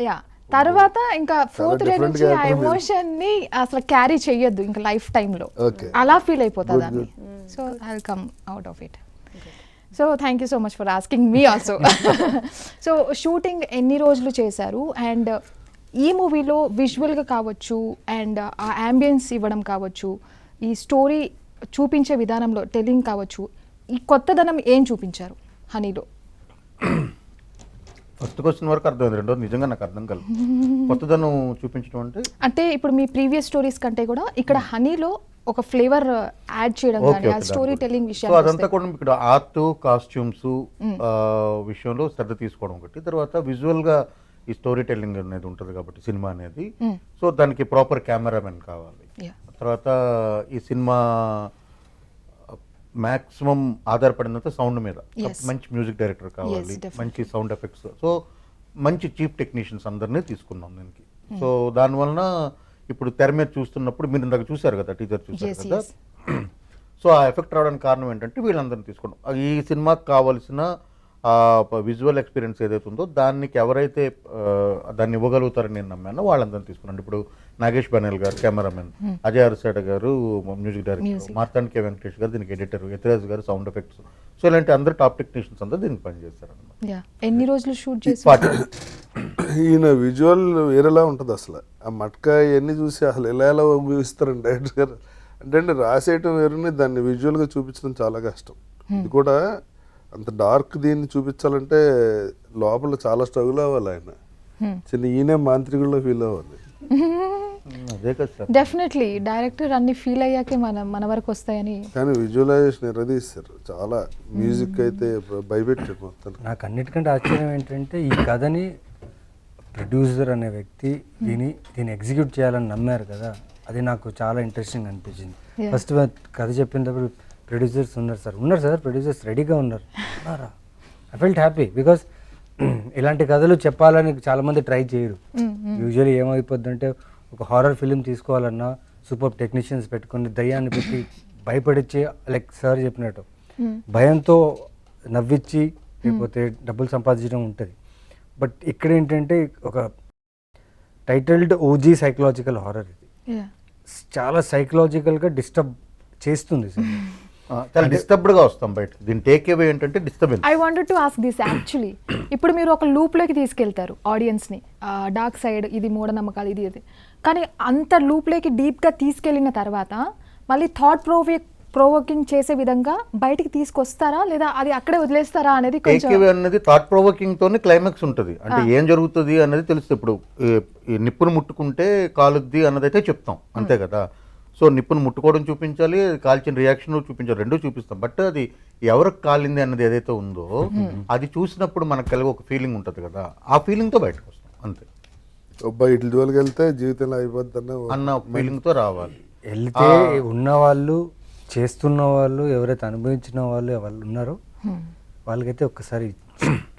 యా, తర్వాత ఇంకా 4th day different నుంచి ఆ character మీరు. ఎమోషన్ని అసలు క్యారీ చెయ్యొద్దు ఇంకా లైఫ్ టైంలో. Okay. అలా ఫీల్ అయిపోతుంది Good, దాన్ని. So I will come out of it. So thank you so much for asking me also. So shooting ఎన్ని రోజులు చేశారు, అండ్ ఈ మూవీలో విజువల్గా కావచ్చు అండ్ ఆ యాంబియన్స్ ఇవ్వడం కావచ్చు, ఈ స్టోరీ చూపించే విధానంలో టెలింగ్ కావచ్చు, ఈ కొత్తదనం ఏం చూపించారు హనీలో? ఫస్ట్ క్వశ్చన్ వరకు అర్థమైంది, రెండోది నిజంగా నాకు అర్థం కాలేదు. కొత్తదనం చూపించడం అంటే ఇప్పుడు మీ ప్రీవియస్ స్టోరీస్ కంటే కూడా ఇక్కడ హనీలో ఒక ఫ్లేవర్ యాడ్ చేయడం కానీ ఆ స్టోరీ టెల్లింగ్ సో అదంతా కూడా ఇక్కడ ఆర్ట్, కాస్ట్యూమ్స్ విషయంలో శ్రద్ధ తీసుకోవడం ఒకటి. తర్వాత విజువల్ గా ఈ స్టోరీ టెల్లింగ్ అనేది ఉంటుంది కాబట్టి సినిమా అనేది, సో దానికి ప్రాపర్ కెమెరామెన్ కావాలి. తర్వాత ఈ సినిమా మాక్సిమం ఆధారపడినంత సౌండ్ మీద, మంచి మ్యూజిక్ డైరెక్టర్ కావాలి, మంచి సౌండ్ ఎఫెక్ట్స్, సో మంచి చీఫ్ టెక్నీషియన్స్ అందరినీ తీసుకున్నాం దీనికి. సో దానివలన ఇప్పుడు తెర మీద చూస్తున్నప్పుడు మీరు ఇందాక చూశారు కదా, టీజర్ చూశారు కదా, సో ఆ ఎఫెక్ట్ రావడానికి కారణం ఏంటంటే వీళ్ళందరినీ తీసుకోవడం. ఈ సినిమాకి కావాల్సిన విజువల్ ఎక్స్పీరియన్స్ ఏదైతే ఉందో దానికి ఎవరైతే దాన్ని ఇవ్వగలుగుతారని నేను నమ్మానో వాళ్ళందరినీ తీసుకున్నాను. ఇప్పుడు నాగేష్ బెనల్ గారు కెమెరామెన్, అజయ్ అరసేట గారు మ్యూజిక్ డైరెక్టర్, మార్తాండ్ కే వెంకటేష్ గారు దీనికి ఎడిటర్, యతిరాజ్ గారు సౌండ్ ఎఫెక్ట్స్, సో ఇలాంటి అందరు టాప్ టెక్నీషియన్స్ అందరూ దీనికి పనిచేస్తారు అనమాట. ఎన్ని రోజులు షూట్ చేసి? ఈయన విజువల్ వేరేలా ఉంటుంది అసలు. ఆ మట్కా ఇవన్నీ చూసి అసలు ఎలా ఊహిస్తారండి డైరెక్టర్ గారు అంటే రాసేయటం వేరుని దాన్ని విజువల్గా చూపించడం చాలా కష్టం. ఇది కూడా అంత డార్క్ దీన్ని చూపించాలంటే లోపల చాలా స్ట్రగుల్ అవ్వాలి ఆయన. చిన్న ఈయనే మాంత్రికుల్లో ఫీల్ అవ్వాలి. అదే కదా సార్. డెఫినెట్లీ డైరెక్టర్ అన్ని ఫీల్ అయ్యాకే మన వరకు వస్తాయని. కానీ విజువలైజేషన్ ఎర్రదీస్తారు చాలా. మ్యూజిక్ అయితే భయపెట్టాడు మొత్తం. నాకు అన్నిటికంటే ఆశ్చర్యం ఏంటంటే ఈ కథని ప్రొడ్యూసర్ అనే వ్యక్తి దీన్ని ఎగ్జిక్యూట్ చేయాలని నమ్మారు కదా, అది నాకు చాలా ఇంట్రెస్టింగ్ అనిపించింది. Yeah. ఫస్ట్ కథ చెప్పినప్పుడు ప్రొడ్యూసర్స్ ఉన్నారు సార్ ప్రొడ్యూసర్స్ రెడీగా ఉన్నారా. ఐ ఫెల్ట్ హ్యాపీ బికాస్ ఇలాంటి కథలు చెప్పాలని చాలామంది ట్రై చేయరు. యూజువల్లీ ఏమైపోద్ది అంటే ఒక హారర్ ఫిలిం తీసుకోవాలన్నా సూపర్ టెక్నీషియన్స్ పెట్టుకుని దయ్యాన్ని పెట్టి భయపడిచ్చి, లైక్ సార్ చెప్పినట్టు భయంతో నవ్విచ్చి లేకపోతే డబ్బులు సంపాదించడం ఉంటుంది. బట్ ఇక్కడ ఏంటంటే ఒక టైటిల్డ్ ఓజీ సైకలాజికల్ హారర్ ఇది. Yeah. చాలా సైకలాజికల్గా డిస్టర్బ్ చేస్తుంది సార్. చాలా డిస్టర్బ్డ్గా వస్తాం బయట. దీని టేక్ అవే ఏంటంటే disturbance. I wanted to ask this actually. ఇప్పుడు మీరు ఒక లూప్లోకి తీసుకెళ్తారు ఆడియన్స్ని, డార్క్ సైడ్, ఇది మూఢనమ్మకాలు, ఇది కానీ అంత లూప్లోకి డీప్గా తీసుకెళ్ళిన తర్వాత మళ్ళీ థాట్ ప్రోవోకింగ్ చేసే విధంగా బయటికి తీసుకొస్తారా లేదా అది అక్కడే వదిలేస్తారా అనేది టేక్ కొంచెం. అవే అనేది థాట్ ప్రొవోకింగ్ తోనే క్లైమాక్స్ ఉంటుంది. అంటే ఏం జరుగుతుంది అనేది తెలుస్తుంది. ఇప్పుడు ఈ నిప్పును ముట్టుకుంటే కాలుద్ది అన్నదైతే చెప్తాం, అంతే కదా. సో నిప్పును ముట్టుకోవడం చూపించాలి, కాల్చిన రియాక్షన్ చూపించాలి, రెండూ చూపిస్తాం. బట్ అది ఎవరికి కాలింది అన్నది ఏదైతే ఉందో అది చూసినప్పుడు మనకు కలిగే ఒక ఫీలింగ్ ఉంటుంది కదా, ఆ ఫీలింగ్తో బయటకు వస్తాం, అంతే. ఇట్ల జోలికి వెళ్తే జీవితంలో అయిపోద్ది అన్న ఫీలింగ్తో రావాలి. వెళ్తే ఉన్నవాళ్ళు, చేస్తున్న వాళ్ళు, ఎవరైతే అనుభవించిన వాళ్ళు ఉన్నారో వాళ్ళకైతే ఒక్కసారి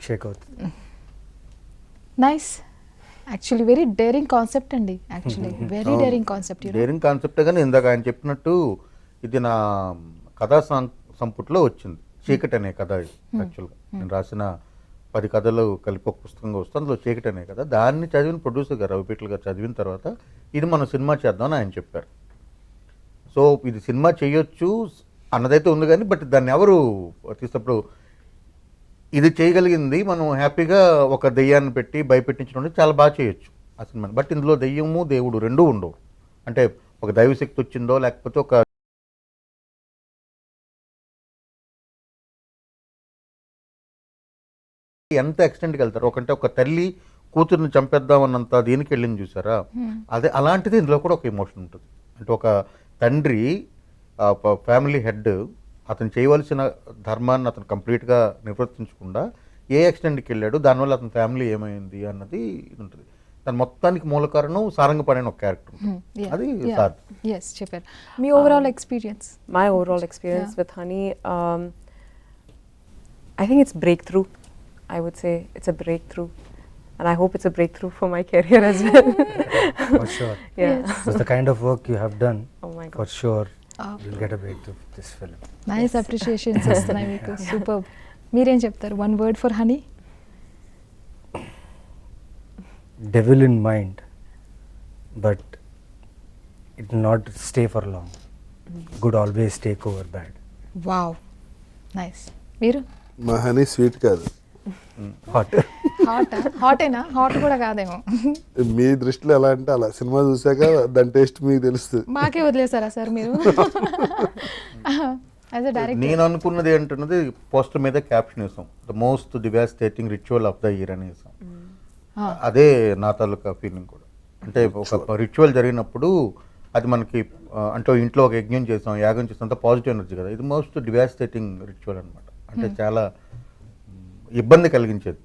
షేక్ అవుతుంది. Nice. Actually very daring concept అండి. Actually very daring concept. Daring కాన్సెప్టే, కానీ ఇందాక ఆయన చెప్పినట్టు ఇది నా కథా సంపుట్లో వచ్చింది. చీకటి అనే కథ ఇది. యాక్చువల్గా నేను రాసిన 10 కథలు కలిపి ఒక పుస్తకంగా వస్తుంది. అందులో చీకటి అనే కథ. దాన్ని చదివిన ప్రొడ్యూసర్ గారు రవిపీటల్ గారు చదివిన తర్వాత ఇది మనం సినిమా చేద్దామని ఆయన చెప్పారు. సో ఇది సినిమా చేయొచ్చు అన్నదైతే ఉంది, కానీ బట్ దాన్ని ఎవరు తీసినప్పుడు ఇది చేయగలిగింది మనం హ్యాపీగా ఒక దెయ్యాన్ని పెట్టి భయపెట్టించడం చాలా బాగా చేయొచ్చు ఆ సినిమాని. బట్ ఇందులో దెయ్యము దేవుడు రెండూ ఉండవు. అంటే ఒక దైవశక్తి వచ్చిందో లేకపోతే ఒక ఎంత ఎక్స్టెంట్కి వెళ్తారు. ఒకంటే ఒక తల్లి కూతుర్ని చంపేద్దామన్నంత దీనికి వెళ్ళింది చూసారా, అదే అలాంటిది ఇందులో కూడా ఒక ఎమోషన్ ఉంటుంది. అంటే ఒక తండ్రి ఫ్యామిలీ హెడ్ అతను చేయవలసిన ధర్మాన్ని అతను కంప్లీట్గా నిర్వర్తించకుండా ఏ ఎక్స్టెంట్కి వెళ్ళాడు, దానివల్ల అతని ఫ్యామిలీ ఏమైంది అన్నది ఇది ఉంటుంది. దాని మొత్తానికి మూల కారణం సారంగపాణి అని ఒక క్యారెక్టర్ ఉంటుంది. అది సార్ చెప్పారు. మీ overall experience? My overall experience with Honey, I think it's breakthrough. I would say it's a breakthrough, and I hope it's a breakthrough for my career as well. For sure. Yeah. That's the kind of work you have done. Oh my God. For sure, you'll get a breakthrough with this film. Nice appreciations వస్తున్నాయి మీకు. Super. మీరేం చెప్తారు? One word for honey. Devil in mind, but it will not stay for long. Good always take over bad. Wow, nice. మీరు? మా honey sweet కాదు. Hot. హాటేనా? Hot కూడా కాదేమో. మీ దృష్టిలో ఎలా అంటే అలా. సినిమా చూసాక దాని టేస్ట్ మీకు తెలుస్తుంది. మాకే వదిలేసారా సార్ మీరు? యాజ్ అ డైరెక్టర్ నేను అనుకున్నది ఏంటన్నది పోస్టర్ మీద క్యాప్షన్ వేసాం, the most devastating ritual of the year అని వేసాం. అదే నా తాలూకా ఫీలింగ్ కూడా. అంటే ఒక రిచువల్ జరిగినప్పుడు అది మనకి అంటే ఇంట్లో ఒక యజ్ఞం చేసాం, యాగం చేసాం, అంత పాజిటివ్ ఎనర్జీ కదా. ఇది మోస్ట్ డివాస్టేటింగ్ రిచువల్ అనమాట. అంటే చాలా ఇబ్బంది కలిగించేది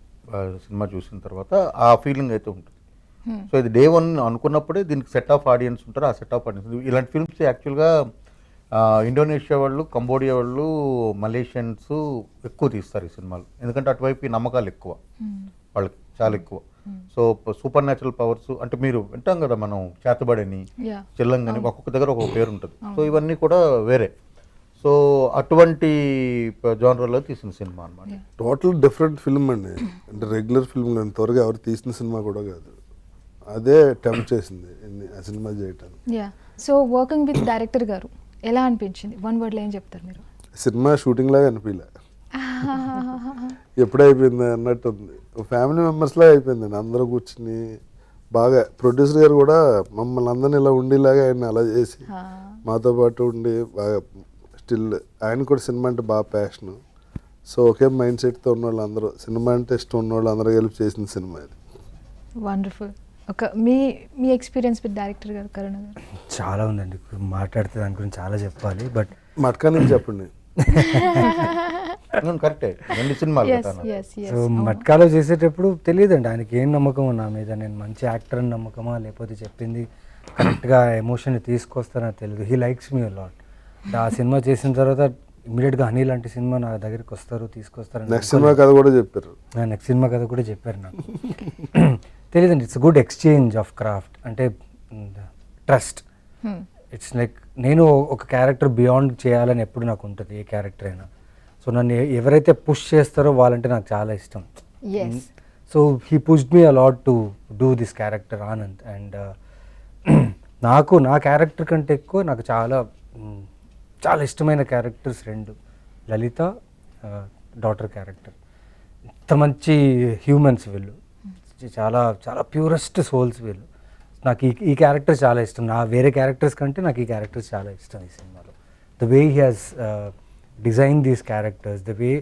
సినిమా చూసిన తర్వాత. ఆ ఫీలింగ్ అయితే ఉంటుంది. సో ఇది డే 1 అనుకున్నప్పుడే దీనికి సెట్ ఆఫ్ ఆడియన్స్ ఉంటారు. ఆ సెట్ ఆఫ్ ఆడియన్స్ ఇలాంటి ఫిల్మ్స్ యాక్చువల్గా ఇండోనేషియా వాళ్ళు, కంబోడియా వాళ్ళు, మలేషియన్స్ ఎక్కువ తీస్తారు ఈ సినిమాలు. ఎందుకంటే అటువైపు ఈ నమ్మకాలు ఎక్కువ వాళ్ళకి, చాలా ఎక్కువ. సో సూపర్ న్యాచురల్ పవర్స్ అంటే మీరు వింటాం కదా మనం, చేతబడని, చెల్లంగని, ఒక్కొక్క దగ్గర ఒక్కొక్క పేరు ఉంటుంది. సో ఇవన్నీ కూడా వేరే. సో అటువంటి జానర్లో తీసిన సినిమా అనమాట. టోటల్ డిఫరెంట్ ఫిల్మ్ అండి. అంటే రెగ్యులర్ ఫిల్మ్ ఇంతవరకు ఎవరు తీసిన సినిమా కూడా కాదు. అదే టెంప్ట్ చేసింది ఆ సినిమా చేయటానికి. సో వర్కింగ్ విత్ డైరెక్టర్ గారు ఎలా అనిపించింది? వన్ వర్డ్లో ఏం చెప్తారు మీరు? సినిమా షూటింగ్ లాగా అనిపించలే, ఎప్పుడే అయిపోయింది అన్నట్టు ఉంది. ఫ్యామిలీ మెంబర్స్లా అయిపోయిందండి. అందరూ కూర్చుని బాగా ప్రొడ్యూసర్ గారు కూడా మమ్మల్ని అందరినీ ఇలా ఉండేలాగా ఆయన అలా చేసి మాతో పాటు ఉండి బాగా స్టిల్ ఆయన కూడా సినిమా అంటే బాగా ప్యాషను. సో ఒకే మైండ్ సెట్తో ఉన్న వాళ్ళు అందరూ, సినిమా అంటే ఇష్టం ఉన్న వాళ్ళు అందరూ కలిపి చేసిన సినిమా ఇది. వండర్ఫుల్. ఒక మీ ఎక్స్పీరియన్స్ విత్ డైరెక్టర్ గారు కరుణ గారు. చాలా ఉందండి, ఇప్పుడు మాట్లాడితే దాని గురించి చాలా చెప్పాలి. బట్ మట్కా నుంచి చెప్పండి. కరెక్టే, 2 సినిమాలు Yes, కదా. yes, yes. సో మట్కాలో చేసేటప్పుడు తెలియదండి ఆయనకి ఏం నమ్మకం నా మీద, నేను మంచి యాక్టర్ అని నమ్మకమా లేకపోతే చెప్పింది కరెక్ట్గా ఎమోషన్ తీసుకొస్తానో తెలియదు. He likes me lot. ఆ సినిమా చేసిన తర్వాత ఇమీడియట్గా హనీ లాంటి సినిమా నా దగ్గరికి వస్తారు, తీసుకొస్తారు. నెక్స్ట్ సినిమా కథ కూడా చెప్పారు. నెక్స్ట్ సినిమా కథ కూడా చెప్పారు నాకు. తెలియదండి, it's good exchange of craft, అంటే ట్రస్ట్. ఇట్స్ లైక్ నేను ఒక క్యారెక్టర్ బియాండ్ చేయాలని ఎప్పుడు నాకు ఉంటుంది, ఏ క్యారెక్టర్ అయినా. సో నన్ను ఎవరైతే పుష్ చేస్తారో వాళ్ళంటే నాకు చాలా ఇష్టం. Yes. So he pushed me a lot to do this character Anand. And నాకు నా క్యారెక్టర్ కంటే ఎక్కువ నాకు చాలా ఇష్టమైన క్యారెక్టర్స్ 2, లలిత డాటర్ క్యారెక్టర్. ఇంత మంచి హ్యూమన్స్ వీళ్ళు, చాలా చాలా ప్యూరెస్ట్ సోల్స్ వీళ్ళు. నాకు ఈ క్యారెక్టర్ చాలా ఇష్టం. నా వేరే క్యారెక్టర్స్ కంటే నాకు ఈ క్యారెక్టర్స్ చాలా ఇష్టం ఈ సినిమాలో. The way he has design these characters, the way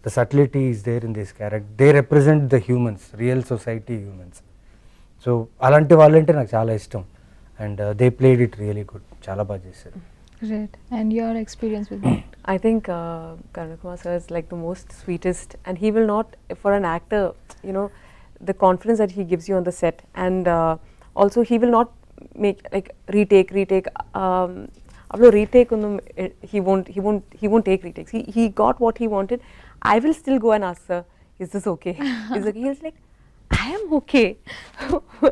the subtlety is there in this character. They represent the humans, real society humans. So అలాంటి వాళ్ళంటే నాకు చాలా ఇష్టం. And they played it really good, చాలా బాగా చేశారు. Great. And your experience with that? I think Karuna Kumar sir is like the most sweetest, and he will not, for an actor, you know, the confidence that he gives you on the set, and also he will not make like retake. After retake, he won't take retakes. He got what he wanted. I will still go and ask, sir, is this okay? He's okay. He's like, I am okay.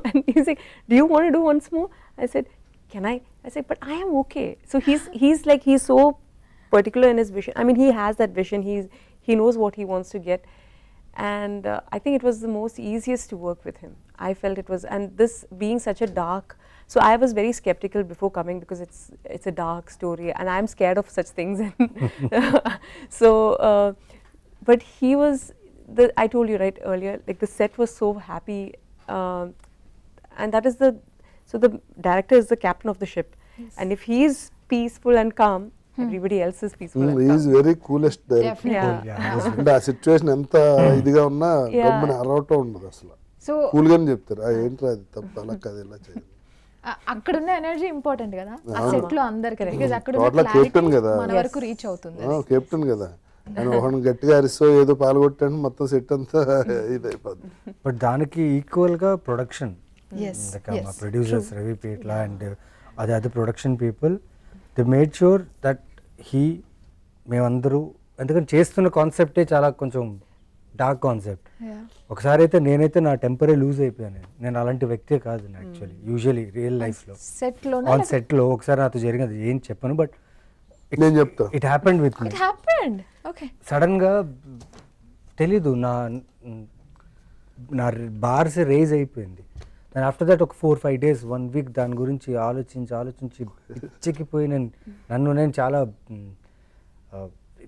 And he's like, do you want to do once more? I said, can I? I said, but I am okay. So he's so particular in his vision. I mean, he has that vision. He knows what he wants to get, and I think it was the most easiest to work with him. I felt it was, and this being such a dark. So I was very skeptical before coming because it's a dark story, and I'm scared of such things. So, but he was. I told you right earlier, like the set was so happy, and that is the. So the director is the captain of the ship, and if he is peaceful and calm, everybody else is peaceful and is calm. Very coolest director. Definitely. అంటే ఆ situation ఎంత ఇదిగా ఉన్నా గమ్మున అరవటం ఉండదు అసలు. So కూల్గానే చెప్తారు, ఏంట్రా అది తప్పు, అలా కాదు, ఇలా చేయాలి. అక్కడ ఉన్న ఎనర్జీ ఇంపార్టెంట్ కదా ఆ సెట్ లో అందరికి, బికాజ్ అక్కడ టోటల్ కెప్టెన్ కదా, మన వరకు రీచ్ అవుతుంది. కెప్టెన్ కదా, ఆయన ఒకడు గట్టిగా అరిసో ఏదో పాల్గొట్టాను మొత్తం సెట్ అంతా ఇదైపోద్ది. బట్ దానికి ఈక్వల్గా production, Yes, yes. Producers Ravi Peetla and other production people, they made sure that మేమందరూ, ఎందుకంటే చేస్తున్న కాన్సెప్టే చాలా కొంచెం డార్క్ కాన్సెప్ట్. Yeah. ఒకసారి అయితే నేనైతే నా టెంపరే లూజ్ అయిపోయాను. నేను అలాంటి వ్యక్తే కాదు యాక్చువల్లీ, యూజువలీ రియల్ లైఫ్లో సెట్ లో ఆన్ సెట్లో ఒకసారి నాతో జరిగినది ఏం చెప్పను, బట్ నేను చెప్తా. It happened with me. It happened. Okay. సడన్గా తెలీదు, నా బార్స్ రేజ్ అయిపోయింది. దాని ఆఫ్టర్ దట్ ఒక 4-5 days 1 week దాని గురించి ఆలోచించి పిచ్చెక్కిపోయి నన్ను నేను చాలా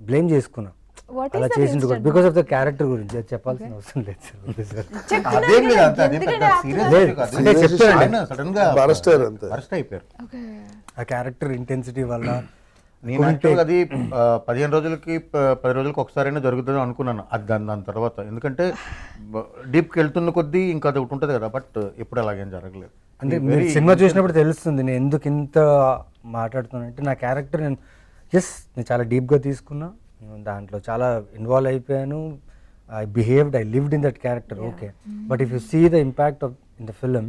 బ్లేమ్ చేసుకున్నా What is అలా that చేసింది కూడా incident? Because of the character గురించి. అది చెప్పాల్సిన అవసరం లేదు సార్. అదేం లేదు, అంతే అదే పెద్ద serious లేదు, కాదు. అంటే చెప్తానండి. ఆయన sudden గా Barrister అంతే. అరెస్ట్ అయిపోయారు. Okay. ఆ క్యారెక్టర్ ఇంటెన్సిటీ వల్ల నేను యాక్చువల్గా అది 15 రోజులకి 10 రోజులకి ఒకసారైనా జరుగుతుంది అనుకున్నాను. అది దాని తర్వాత, ఎందుకంటే డీప్కి వెళ్తున్న కొద్దీ ఇంకా అది ఒకటి ఉంటుంది కదా, బట్ ఎప్పుడు అలాగేం జరగలేదు. అంటే మీరు సినిమా చూసినప్పుడు తెలుస్తుంది నేను ఎందుకు ఇంత మాట్లాడుతున్నానంటే, నా క్యారెక్టర్ నేను చాలా డీప్గా తీసుకున్నా, దాంట్లో చాలా ఇన్వాల్వ్ అయిపోయాను. I behaved, I lived in that character. Okay, but if you see the impact of in the film,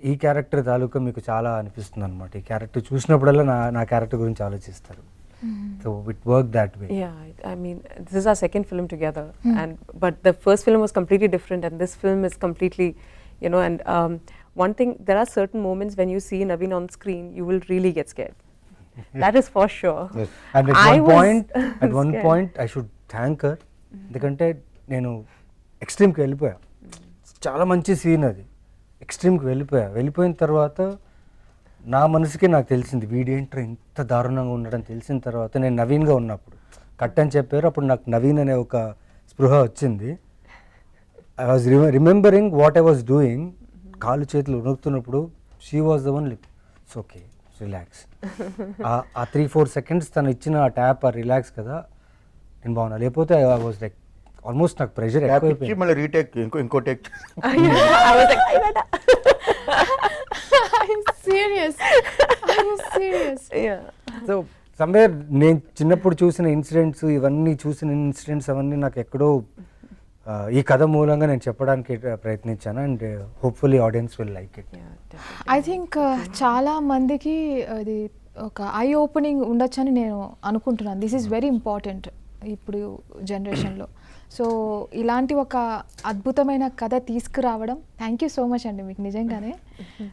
ఈ క్యారెక్టర్ తాలూకా మీకు చాలా అనిపిస్తుంది అనమాట. ఈ క్యారెక్టర్ చూసినప్పుడల్లా నా క్యారెక్టర్ గురించి ఆలోచిస్తారు. So it work that way. Yeah, I mean, this is our second film together, but the first film was completely different, and this film is completely, you know. And one thing, there are certain moments when you see Naveen on screen, you will really get scared. That is for sure. Yes. And I was at one scared. point I should thank her, ఎందుకంటే నేను ఎక్స్ట్రీమ్కి వెళ్ళిపోయా. చాలా మంచి scene అది, ఎక్స్ట్రీమ్కి వెళ్ళిపోయిన తర్వాత నా మనసుకి నాకు తెలిసింది వీడేంట్రా ఇంత దారుణంగా ఉండడం తెలిసిన తర్వాత, నేను నవీన్గా ఉన్నప్పుడు కట్ అని చెప్పారు, అప్పుడు నాకు నవీన్ అనే ఒక స్పృహ వచ్చింది. I was remembering what I was doing. కాళ్ళు చేతులు ఉణుకుతున్నప్పుడు she was the one lip, it's okay, relax. ఆ 3-4 seconds తను ఇచ్చిన ఆ ట్యాప్, ఆ రిలాక్స్ కదా, నేను బాగున్నా, లేకపోతే ఐ వాజ్ లైక్ ఆల్మోస్ట్ నాకు ప్రెషర్ Gap ఇచ్చి ఎక్కువైపోయింది. మళ్ళీ రీటేక్ ఇంకో take I was like, "Ay, beta." I'm serious. I'm serious. Yeah. So somewhere నేను చిన్నప్పుడు చూసిన ఇన్సిడెంట్స్ అవన్నీ నాకు ఎక్కడో ఈ కథ మూలంగా నేను చెప్పడానికి ప్రయత్నించాను. And hopefully audience will like it. Yeah, definitely. I think చాలా మందికి అది ఒక ఐ ఓపెనింగ్ ఉండొచ్చని నేను అనుకుంటున్నాను. దిస్ ఈజ్ వెరీ ఇంపార్టెంట్ ఇప్పుడు జనరేషన్లో. సో ఇలాంటి ఒక అద్భుతమైన కథ తీసుకురావడం, థ్యాంక్ యూ సో మచ్ అండి మీకు నిజంగానే.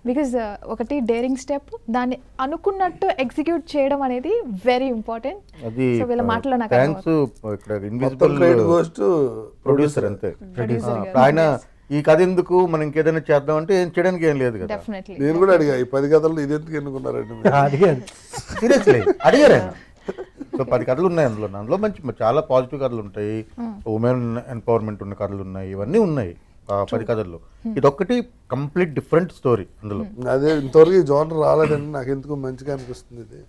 బికాజ్ ఒకటి డేరింగ్ స్టెప్, దాన్ని అనుకున్నట్టు ఎగ్జిక్యూట్ చేయడం అనేది వెరీ ఇంపార్టెంట్. అది సో వీళ్ళ మాటలో నాకు థ్యాంక్స్ ఇక్కడ మొత్తం invisible credit goes to producer అంతే. Producer ఆ, గారు. ఆయన ఈ కథ ఎందుకు మనం ఇంకేదైనా చేద్దాం అంటే ఏం చేయడానికి ఏం లేదు కదా. డెఫినెట్లీ. నేను కూడా అడిగా ఈ 10 కథలు ఇది ఎందుకు ఎన్నుకున్నారండి మీరు? అది సీరియస్లీ అడిగారు ఆయన. సో 10 కథలు ఉన్నాయి అందులో మంచి చాలా పాజిటివ్ కథలు ఉంటాయి, ఉమెన్ ఎంపవర్మెంట్ ఉన్న కథలు ఉన్నాయి, ఇవన్నీ ఉన్నాయి ఆ 10 కథల్లో. ఇదొక్కటి కంప్లీట్ డిఫరెంట్ స్టోరీ అందులో. అదే ఇంతవరకు ఈ జోనర్ రాలేదండి, నాకు ఎందుకు మంచిగా అనిపిస్తుంది ఇది.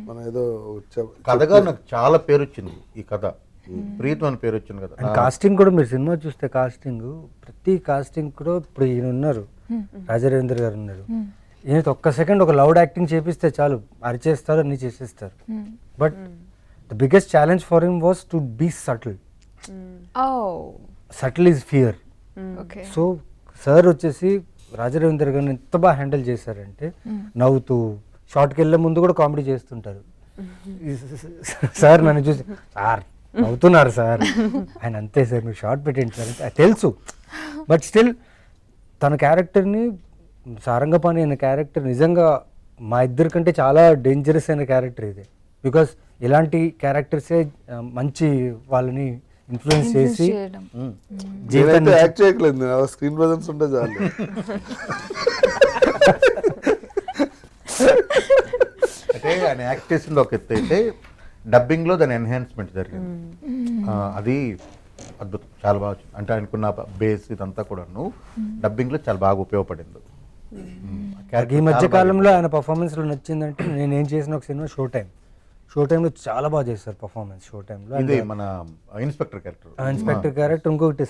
మనం ఏదో కథగా నాకు చాలా పేరు వచ్చింది ఈ కథ, ప్రీతం అని పేరు వచ్చింది కదా. అండ్ కాస్టింగ్ కూడా మీరు సినిమా చూస్తే ప్రతి కాస్టింగ్ కూడా ఇప్పుడు ఈయన ఉన్నారు, రాజరేంద్ర గారు ఉన్నారు. ఈయన ఒక్క సెకండ్ ఒక లౌడ్ యాక్టింగ్ చేపిస్తే చాలు, అరిచేస్తారు, అన్ని చేసేస్తారు. But the biggest challenge for him was to be subtle. Oh subtle is fear. Okay. So sir వచ్చేసి రాజరేంద్ర గారిని ఎంత బాగా హ్యాండిల్ చేశారంటే, నవ్వుతూ షార్ట్కి వెళ్ళే ముందు కూడా కామెడీ చేస్తుంటారు. సార్ నన్ను చూసి, సార్ నవ్వుతున్నారు సార్, ఆయన అంతే సార్ మీరు షార్ట్ పెట్టండి సార్ అంటే తెలుసు. బట్ స్టిల్ తన క్యారెక్టర్ని, సారంగపాణి అనే క్యారెక్టర్ నిజంగా మా ఇద్దరి కంటే చాలా డేంజరస్ అయిన క్యారెక్టర్ ఇది. బికాస్ ఇలాంటి క్యారెక్టర్సే మంచి వాళ్ళని ఇన్ఫ్లుయెన్స్ చేసి చేయడం. నేనైతే యాక్ట్ చేయట్లేదు, నేను స్క్రీన్ ప్రెజెన్స్ ఉంటే చాలు. అంటే ఆయన యాక్ట్ చేసింది ఒక ఎత్తు అయితే, డబ్బింగ్లో దాని ఎన్హాన్స్మెంట్ జరిగింది. అది అద్భుతం, చాలా బాగా వచ్చింది. అంటే ఆయనకున్న బేస్ ఇదంతా కూడాను డబ్బింగ్లో చాలా బాగా ఉపయోగపడింది. ఈ మధ్య కాలంలో ఆయన పర్ఫార్మెన్స్లో నచ్చిందంటే, నేను ఏం చేసిన ఒక సినిమా షో టైంలో చాలా బాగా చేస్తారు పర్ఫార్మెన్స్. షో టైంలో ఇది మన ఇన్స్పెక్టర్ క్యారెక్టర్. ఇన్స్పెక్టర్ క్యారెక్టర్, ఇంకొకటి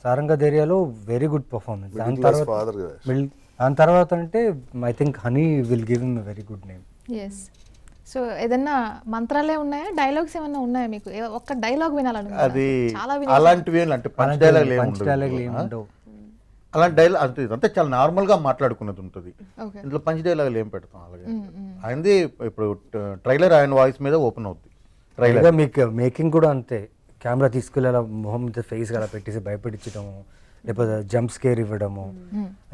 సారంగ దర్యాలో వెరీ గుడ్ పర్ఫార్మెన్స్. ఫాదర్ కదా. దాని తర్వాత అంటే I think Honey will give him very good name. Yes. So ఏదన్నా మంత్రాలే ఉన్నాయా, డైలాగ్స్ ఏమన్నా ఉన్నాయా మీకు? ఒక్క డైలాగ్ వినాలని అది అలాంటివి అంటే పంచ్ డైలాగ్ ఉండవు. అలాంటి డైలాగ్ అంటే ఇదంతా చాలా నార్మల్ గా మాట్లాడుకున్నది ఉంటుంది. ఓకే. ఇందులో పంచ్ డైలాగులు ఏం పెడతాం అలాగే. ఆయనది ఇప్పుడు ట్రైలర్ ఆయన వాయిస్ మీద ఓపెన్ అవుద్ది. ట్రైలర్ మీకు మేకింగ్ కూడా అంతే, కెమెరా తీసుకెళ్ళి అలా మొహం మీద ఫేస్ అలా పెట్టేసి భయపెట్టించడము, లేకపోతే జంప్ స్కేర్ ఇవ్వడము,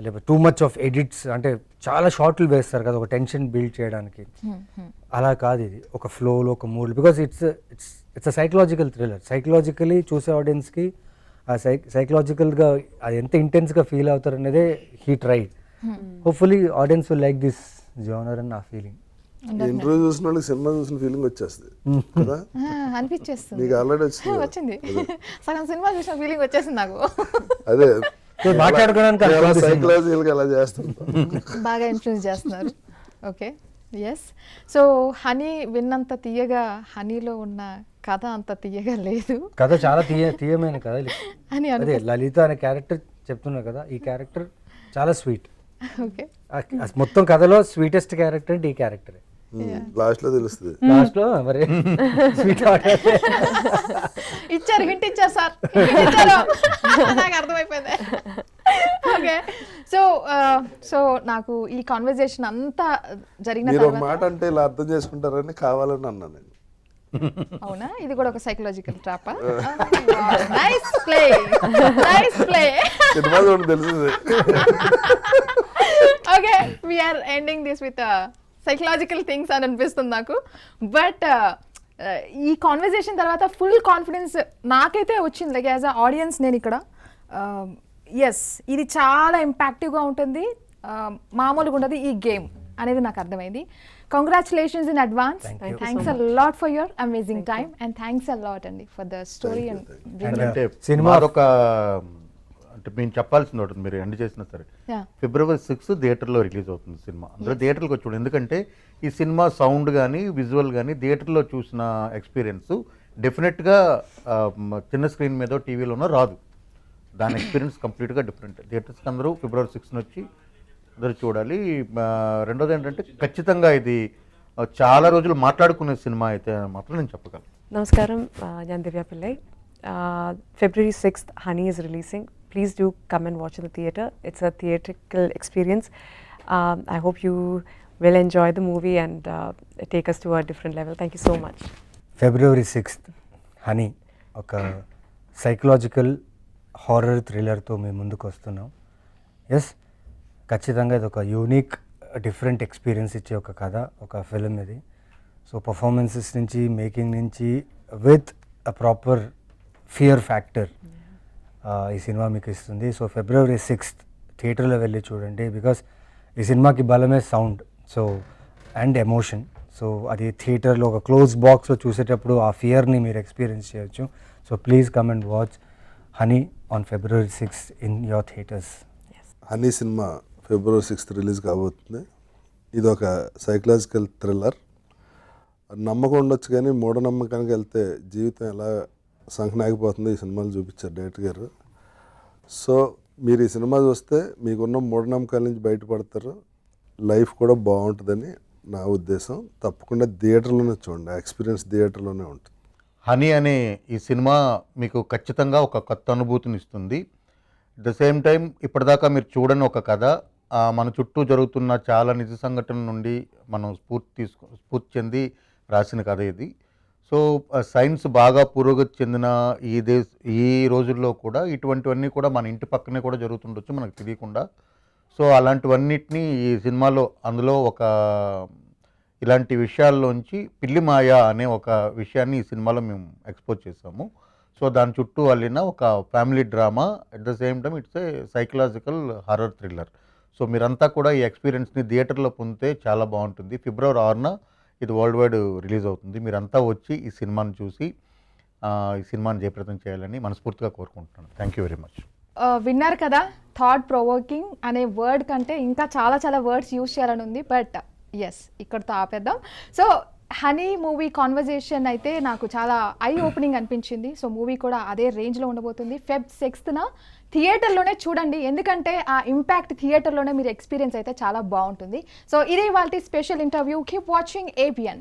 లేకపోతే టూ మచ్ ఆఫ్ ఎడిట్స్, అంటే చాలా షార్ట్లు వేస్తారు కదా ఒక టెన్షన్ బిల్డ్ చేయడానికి. అలా కాదు, ఇది ఒక ఫ్లోలో ఒక mood. Because it's a psychological thriller. Psychologically చూసే ఆడియన్స్కి ఆ సైకలాజికల్గా అది ఎంత ఇంటెన్స్గా ఫీల్ అవుతారు అనేదే he tried. Hopefully audience will like this genre అని నా ఫీలింగ్. ఇంటర్వ్యూ చూసిన వాళ్ళకి సినిమా చూసిన ఫీలింగ్ వచ్చేస్తుంది కదా. అనిపించేస్తుంది. మీకు ఆల్రెడీ వచ్చింది. వచ్చింది. సగం సినిమా చూసిన ఫీలింగ్ వచ్చేసింది నాకు. అదే మాట్లాడుకోవడానికి సైకలాజికల్ గా అలా చేస్తుంటాం. బాగా ఇన్ఫ్లుయెన్స్ చేస్తున్నారు. ఓకే. ఎస్. సో హనీ విన్నంత తీయగా హనీలో ఉన్న కథ అంత తీయగా లేదు. కథ చాలా తీయమైన కథ అని అదే లలిత అనే క్యారెక్టర్ చెప్తున్నా కదా, ఈ క్యారెక్టర్ చాలా స్వీట్. ఓకే. మొత్తం కథలో స్వీటెస్ట్ క్యారెక్టర్ అంటే ఈ క్యారెక్టర్. లాస్ట్ లో తెలుస్తుంది. లాస్ట్ లో మరి స్వీట్ ఇచ్చారు, హింట్ ఇచ్చారు సార్, ఇచ్చారు. నాకు అర్థమైపోయింది. ఓకే. సో నాకు ఈ కాన్వర్జేషన్ అంతా జరిగిన మీరు ఒక తర్వాత, మాట అంటే ఇలా అర్థం చేసుకుంటారని కావాలని అన్నాను నేను. అవునా, ఇది కూడా ఒక సైకలాజికల్ ట్రాపా? Nice play, nice play. సినిమా చూడండి తెలుస్తుంది. Okay, we are ending this with psychological things అని అనిపిస్తుంది నాకు. బట్ ఈ కాన్వర్జేషన్ తర్వాత ఫుల్ కాన్ఫిడెన్స్ నాకైతే వచ్చింది. లైక్ యాజ్ అ ఆడియన్స్ నేను ఇక్కడ ఎస్ ఇది చాలా ఇంపాక్టివ్గా ఉంటుంది, మామూలుగా ఉండదు ఈ గేమ్ అనేది నాకు అర్థమైంది. Congratulations in advance. Thanks a lot for your amazing time and thanks a lot అండి ఫర్ ద స్టోరీ అండ్ అంటే సినిమా ఒక అంటే మేము చెప్పాల్సింది ఉంటుంది, మీరు ఎండ్ చేసినా సరే. Yeah. February 6 థియేటర్లో రిలీజ్ అవుతుంది సినిమా. అందరూ థియేటర్కి వచ్చి చూడండి, ఎందుకంటే ఈ సినిమా సౌండ్ కానీ విజువల్ కానీ థియేటర్లో చూసిన ఎక్స్పీరియన్స్ డెఫినెట్గా చిన్న స్క్రీన్ మీద టీవీలోనో రాదు. దాని ఎక్స్పీరియన్స్ కంప్లీట్గా డిఫరెంట్. థియేటర్స్కి అందరూ February 6th వచ్చి అందరూ చూడాలి. రెండోది ఏంటంటే ఖచ్చితంగా ఇది చాలా రోజులు మాట్లాడుకునే సినిమా అయితే మాత్రం నేను చెప్పగలను. Namaskaram, Jan Divya Pillai. February 6th, Honey is releasing. Please do come and watch in the theatre. It's a theatrical experience. I hope you will enjoy the movie and take us to a different level. Thank you so much. February 6th, honey ఒక psychological horror థ్రిల్లర్తో మేము ముందుకు వస్తున్నాం. Yes, ఖచ్చితంగా ఇది ఒక unique different experience ఇచ్చే ఒక కథ, ఒక ఫిలిం ఇది. సో పర్ఫార్మెన్సెస్ నుంచి, మేకింగ్ నుంచి, with a proper fear factor ఈ సినిమా మీకు ఇస్తుంది. సో February 6th థియేటర్లో వెళ్ళి చూడండి. బికాస్ ఈ సినిమాకి బలమే sound, so and emotion. So అది థియేటర్లో ఒక క్లోజ్ బాక్స్లో చూసేటప్పుడు ఆ ఫియర్ని మీరు ఎక్స్పీరియన్స్ చేయొచ్చు. So please come and watch honey on February 6th in your theatres. Honey cinema February 6th release కాబోతుంది. ఇది ఒక సైకలాజికల్ థ్రిల్లర్. నమ్మకం ఉండొచ్చు కానీ మూఢనమ్మకానికి వెళ్తే జీవితం ఎలా సంకనాగిపోతుందో ఈ సినిమాలు చూపించారు డైరెక్టర్ గారు. సో మీరు ఈ సినిమా చూస్తే మీకున్న మూఢనమ్మకాల నుంచి బయటపడతారు, లైఫ్ కూడా బాగుంటుందని నా ఉద్దేశం. తప్పకుండా థియేటర్లోనే చూడండి, ఎక్స్పీరియన్స్ థియేటర్లోనే ఉంటుంది. హనీ అనే ఈ సినిమా మీకు ఖచ్చితంగా ఒక కొత్త అనుభూతిని ఇస్తుంది. అట్ ద సేమ్ టైం ఇప్పటిదాకా మీరు చూడని ఒక కథ, మన చుట్టూ జరుగుతున్న చాలా నిజ సంఘటనల నుండి మనం స్ఫూర్తి చెంది రాసిన కథ ఇది. సో సైన్స్ బాగా పురోగతి చెందిన ఈ రోజుల్లో కూడా ఇటువంటివన్నీ కూడా మన ఇంటి పక్కనే కూడా జరుగుతుండొచ్చు మనకు తెలియకుండా. సో అలాంటివన్నిటినీ ఈ సినిమాలో అందులో ఒక ఇలాంటి విషయాల్లోంచి పిల్లి మాయ అనే ఒక విషయాన్ని ఈ సినిమాలో మేము ఎక్స్పోజ్ చేసాము. సో దాని చుట్టూ అల్లిన ఒక family drama, at the same time it's a psychological horror thriller. So మీరంతా కూడా ఈ ఎక్స్పీరియన్స్ని థియేటర్లో పొందితే చాలా బాగుంటుంది. February 6న ఇది వరల్డ్ వైడ్ రిలీజ్ అవుతుంది. మీరంతా వచ్చి ఈ సినిమాని చూసి ఈ సినిమాని జయప్రదం చేయాలని మనస్ఫూర్తిగా కోరుకుంటున్నాను. Thank you very much. విన్నారు కదా, థాట్ ప్రొవోకింగ్ అనే వర్డ్ కంటే ఇంకా చాలా చాలా వర్డ్స్ యూజ్ చేయాలని ఉంది. బట్ ఎస్, ఇక్కడితో ఆపేద్దాం. సో హనీ మూవీ కాన్వర్జేషన్ అయితే నాకు చాలా ఐ ఓపెనింగ్ అనిపించింది. సో మూవీ కూడా అదే రేంజ్లో ఉండబోతుంది. Feb 6th థియేటర్లోనే చూడండి, ఎందుకంటే ఆ ఇంపాక్ట్ థియేటర్లోనే మీరు ఎక్స్పీరియన్స్ అయితే చాలా బాగుంటుంది. సో ఇదే వాళ్ళ special interview. Keep watching ABN.